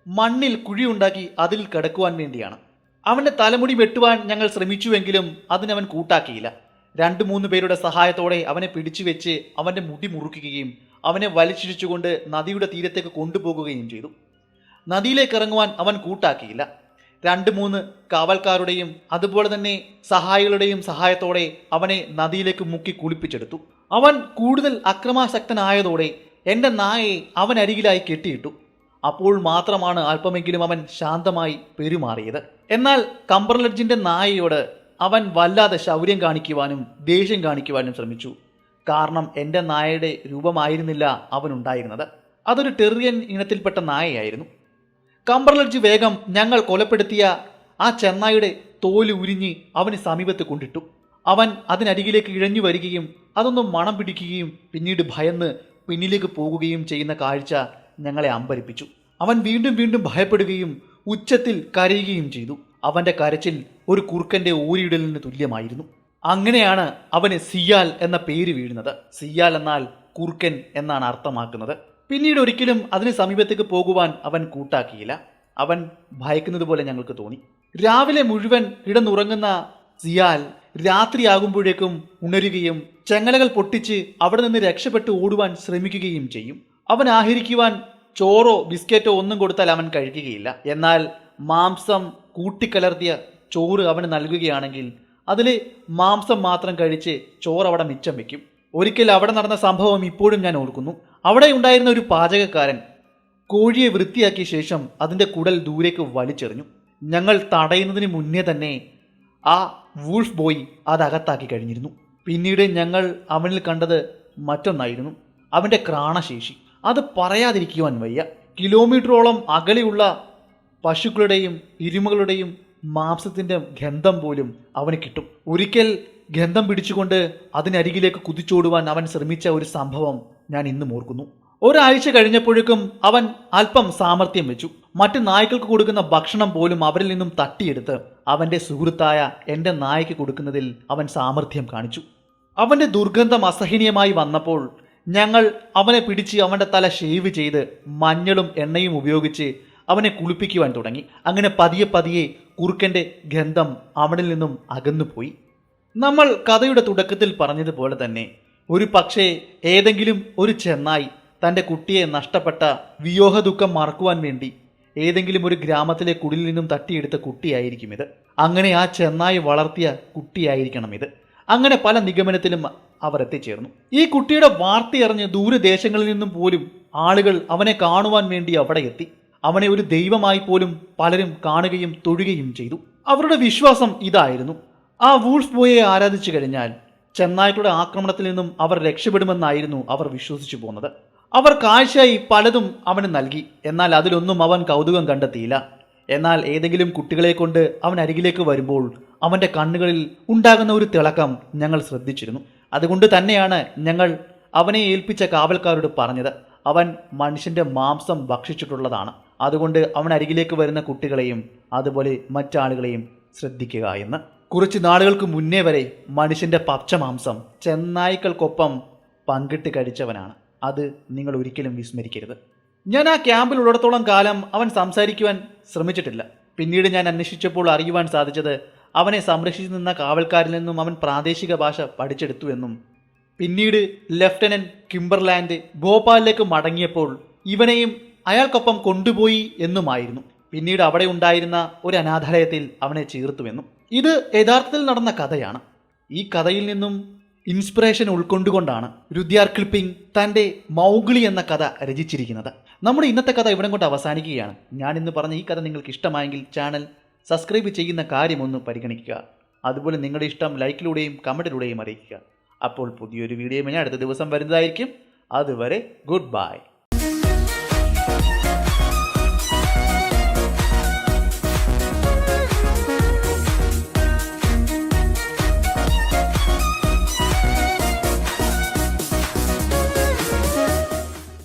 [SPEAKER 1] മണ്ണിൽ കുഴിയുണ്ടാക്കി അതിൽ കിടക്കുവാൻ വേണ്ടിയാണ്. അവൻ്റെ തലമുടി വെട്ടുവാൻ ഞങ്ങൾ ശ്രമിച്ചുവെങ്കിലും അതിനവൻ കൂട്ടാക്കിയില്ല. 2-3 പേരുടെ സഹായത്തോടെ അവനെ പിടിച്ചു വെച്ച് അവൻ്റെ മുടി മുറുക്കുകയും അവനെ വലിച്ചിഴിച്ചുകൊണ്ട് നദിയുടെ തീരത്തേക്ക് കൊണ്ടുപോകുകയും ചെയ്തു. നദിയിലേക്ക് ഇറങ്ങുവാൻ അവൻ കൂട്ടാക്കിയില്ല. 2-3 കാവൽക്കാരുടെയും അതുപോലെ തന്നെ സഹായികളുടെയും സഹായത്തോടെ അവനെ നദിയിലേക്ക് മുക്കി കുളിപ്പിച്ചെടുത്തു. അവൻ കൂടുതൽ അക്രമാസക്തനായതോടെ എൻ്റെ നായയെ അവൻ അരികിലായി കെട്ടിയിട്ടു. അപ്പോൾ മാത്രമാണ് അല്പമെങ്കിലും അവൻ ശാന്തമായി പെരുമാറിയത്. എന്നാൽ കംബർലഡ്ജിൻ്റെ നായയോട് അവൻ വല്ലാതെ ശൗര്യം കാണിക്കുവാനും ദേഷ്യം കാണിക്കുവാനും ശ്രമിച്ചു. കാരണം എൻ്റെ നായയുടെ രൂപമായിരുന്നില്ല അവനുണ്ടായിരുന്നത്. അതൊരു ടെറിയൻ ഇനത്തിൽപ്പെട്ട നായയായിരുന്നു. കംബർലഡ്ജ് വേഗം ഞങ്ങൾ കൊലപ്പെടുത്തിയ ആ ചെന്നായുടെ തോല് ഉരിഞ്ഞ് അവന് സമീപത്ത് കൊണ്ടിട്ടു. അവൻ അതിനരികിലേക്ക് ഇഴഞ്ഞു വരികയും അതൊന്നും മണം പിടിക്കുകയും പിന്നീട് ഭയന്ന് പിന്നിലേക്ക് പോകുകയും ചെയ്യുന്ന കാഴ്ച ഞങ്ങളെ അമ്പരിപ്പിച്ചു. അവൻ വീണ്ടും വീണ്ടും ഭയപ്പെടുകയും ഉച്ചത്തിൽ കരയുകയും ചെയ്തു. അവൻ്റെ കരച്ചിൽ ഒരു കുറുക്കൻ്റെ ഓരിയിടലിന് തുല്യമായിരുന്നു. അങ്ങനെയാണ് അവന് സിയാൽ എന്ന പേര് വീഴുന്നത്. സിയാൽ എന്നാൽ കുറുക്കൻ എന്നാണ് അർത്ഥമാക്കുന്നത്. പിന്നീട് ഒരിക്കലും അതിന് സമീപത്തേക്ക് പോകുവാൻ അവൻ കൂട്ടാക്കിയില്ല. അവൻ ഭയക്കുന്നത് പോലെ ഞങ്ങൾക്ക് തോന്നി. രാവിലെ മുഴുവൻ കിടന്നുറങ്ങുന്ന സിയാൽ രാത്രിയാകുമ്പോഴേക്കും ഉണരുകയും ചെങ്ങലകൾ പൊട്ടിച്ച് അവിടെ നിന്ന് രക്ഷപ്പെട്ട് ഓടുവാൻ ശ്രമിക്കുകയും ചെയ്യും. അവൻ ആഹരിക്കുവാൻ ചോറോ ബിസ്ക്കറ്റോ ഒന്നും കൊടുത്താൽ അവൻ കഴിക്കുകയില്ല. എന്നാൽ മാംസം കൂട്ടിക്കലർത്തിയ ചോറ് അവന് നൽകുകയാണെങ്കിൽ അതിലെ മാംസം മാത്രം കഴിച്ച് ചോറ് അവിടെ മിച്ചം വെക്കും. ഒരിക്കൽ അവിടെ നടന്ന സംഭവം ഇപ്പോഴും ഞാൻ ഓർക്കുന്നു. അവിടെ ഉണ്ടായിരുന്ന ഒരു പാചകക്കാരൻ കോഴിയെ വൃത്തിയാക്കിയ ശേഷം അതിൻ്റെ കുടൽ ദൂരേക്ക് വലിച്ചെറിഞ്ഞു. ഞങ്ങൾ തടയുന്നതിന് മുന്നേ തന്നെ ആ വൂൾഫ് ബോയ് അതകത്താക്കി കഴിഞ്ഞിരുന്നു. പിന്നീട് ഞങ്ങൾ അവനിൽ കണ്ടത് മറ്റൊന്നായിരുന്നു. അവൻ്റെ ക്രാണശേഷി അത് പറയാതിരിക്കുവാൻ വയ്യ. കിലോമീറ്ററോളം അകലെയുള്ള പശുക്കളുടെയും എരുമകളുടെയും മാംസത്തിൻ്റെ ഗന്ധം പോലും അവന് കിട്ടും. ഒരിക്കൽ ഗന്ധം പിടിച്ചുകൊണ്ട് അതിനരികിലേക്ക് കുതിച്ചോടുവാൻ അവൻ ശ്രമിച്ച ഒരു സംഭവം ഞാൻ ഇന്നും ഓർക്കുന്നു. ഒരാഴ്ച കഴിഞ്ഞപ്പോഴേക്കും അവൻ അല്പം സാമർത്ഥ്യം വെച്ചു. മറ്റ് നായ്ക്കൾക്ക് കൊടുക്കുന്ന ഭക്ഷണം പോലും അവരിൽ നിന്നും തട്ടിയെടുത്ത് അവൻ്റെ സുഹൃത്തായ എൻ്റെ നായയ്ക്ക് കൊടുക്കുന്നതിൽ അവൻ സാമർത്ഥ്യം കാണിച്ചു. അവൻ്റെ ദുർഗന്ധം അസഹനീയമായി വന്നപ്പോൾ ഞങ്ങൾ അവനെ പിടിച്ച് അവൻ്റെ തല ഷേവ് ചെയ്ത് മഞ്ഞളും എണ്ണയും ഉപയോഗിച്ച് അവനെ കുളിപ്പിക്കുവാൻ തുടങ്ങി. അങ്ങനെ പതിയെ പതിയെ കുറുക്കൻ്റെ ഗന്ധം അവനിൽ നിന്നും അകന്നുപോയി. നമ്മൾ കഥയുടെ തുടക്കത്തിൽ പറഞ്ഞതുപോലെ തന്നെ ഒരു പക്ഷേ ഏതെങ്കിലും ഒരു ചെന്നായി തൻ്റെ കുട്ടിയെ നഷ്ടപ്പെട്ട വിയോഹ ദുഃഖം മറക്കുവാൻ വേണ്ടി ഏതെങ്കിലും ഒരു ഗ്രാമത്തിലെ കുടിലിൽ നിന്നും തട്ടിയെടുത്ത കുട്ടിയായിരിക്കും ഇത്. അങ്ങനെ ആ ചെന്നായി വളർത്തിയ കുട്ടിയായിരിക്കണം ഇത്. അങ്ങനെ പല നിഗമനത്തിലും അവർ എത്തിച്ചേർന്നു. ഈ കുട്ടിയുടെ വാർത്തയറിഞ്ഞ് ദൂരദേശങ്ങളിൽ നിന്നും പോലും ആളുകൾ അവനെ കാണുവാൻ വേണ്ടി അവിടെ എത്തി. അവനെ ഒരു ദൈവമായി പോലും പലരും കാണുകയും തൊഴുകയും ചെയ്തു. അവരുടെ വിശ്വാസം ഇതായിരുന്നു: ആ വൂൾഫ് ബോയെ ആരാധിച്ചു കഴിഞ്ഞാൽ ചെന്നായ്ക്കളുടെ ആക്രമണത്തിൽ നിന്നും അവർ രക്ഷപ്പെടുമെന്നായിരുന്നു അവർ വിശ്വസിച്ചു പോന്നത്. അവർ കാഴ്ചയായി പലതും അവന് നൽകി. എന്നാൽ അതിലൊന്നും അവൻ കൗതുകം കണ്ടെത്തിയില്ല. എന്നാൽ ഏതെങ്കിലും കുട്ടികളെ കൊണ്ട് അവൻ അരികിലേക്ക് വരുമ്പോൾ അവൻ്റെ കണ്ണുകളിൽ ഉണ്ടാകുന്ന ഒരു തിളക്കം ഞങ്ങൾ ശ്രദ്ധിച്ചിരുന്നു. അതുകൊണ്ട് തന്നെയാണ് ഞങ്ങൾ അവനെ ഏൽപ്പിച്ച കാവൽക്കാരോട് പറഞ്ഞത്, അവൻ മനുഷ്യൻ്റെ മാംസം ഭക്ഷിച്ചിട്ടുള്ളതാണ്. അതുകൊണ്ട് അവൻ അരികിലേക്ക് വരുന്ന കുട്ടികളെയും അതുപോലെ മറ്റാളുകളെയും ശ്രദ്ധിക്കുക എന്ന്. കുറച്ച് നാളുകൾക്ക് മുന്നേ വരെ മനുഷ്യൻ്റെ പച്ചമാംസം ചെന്നായ്ക്കൾക്കൊപ്പം പങ്കിട്ട് കഴിച്ചവനാണ്. അത് നിങ്ങൾ ഒരിക്കലും വിസ്മരിക്കരുത്. ഞാൻ ആ ക്യാമ്പിൽ ഉള്ളിടത്തോളം കാലം അവൻ സംസാരിക്കുവാൻ ശ്രമിച്ചിട്ടില്ല. പിന്നീട് ഞാൻ അന്വേഷിച്ചപ്പോൾ അറിയുവാൻ സാധിച്ചത് അവനെ സംരക്ഷിച്ചു നിന്ന കാവൽക്കാരിൽ നിന്നും അവൻ പ്രാദേശിക ഭാഷ പഠിച്ചെടുത്തു എന്നും പിന്നീട് ലഫ്റ്റനന്റ് കിംബർലാൻഡ് ഭോപ്പാലിലേക്ക് മടങ്ങിയപ്പോൾ ഇവനെയും അയാൾക്കൊപ്പം കൊണ്ടുപോയി എന്നുമായിരുന്നു. പിന്നീട് അവിടെ ഉണ്ടായിരുന്ന ഒരു അനാഥാലയത്തിൽ അവനെ ചേർത്തുവെന്നും. ഇത് യഥാർത്ഥത്തിൽ നടന്ന കഥയാണ്. ഈ കഥയിൽ നിന്നും ഇൻസ്പിറേഷൻ ഉൾക്കൊണ്ടുകൊണ്ടാണ് രുദ്യാർഡ് കിപ്ലിംഗ് തൻ്റെ മൗഗ്ലി എന്ന കഥ രചിച്ചിരിക്കുന്നത്. നമ്മുടെ ഇന്നത്തെ കഥ ഇവിടെ കൊണ്ട് അവസാനിക്കുകയാണ്. ഞാൻ ഇന്ന് പറഞ്ഞ ഈ കഥ നിങ്ങൾക്ക് ഇഷ്ടമായെങ്കിൽ ചാനൽ സബ്സ്ക്രൈബ് ചെയ്യുന്ന കാര്യമൊന്ന് പരിഗണിക്കുക. അതുപോലെ നിങ്ങളുടെ ഇഷ്ടം ലൈക്കിലൂടെയും കമൻറ്റിലൂടെയും അറിയിക്കുക. അപ്പോൾ പുതിയൊരു വീഡിയോയുമായി അടുത്ത ദിവസം വരുന്നതായിരിക്കും. അതുവരെ ഗുഡ് ബൈ.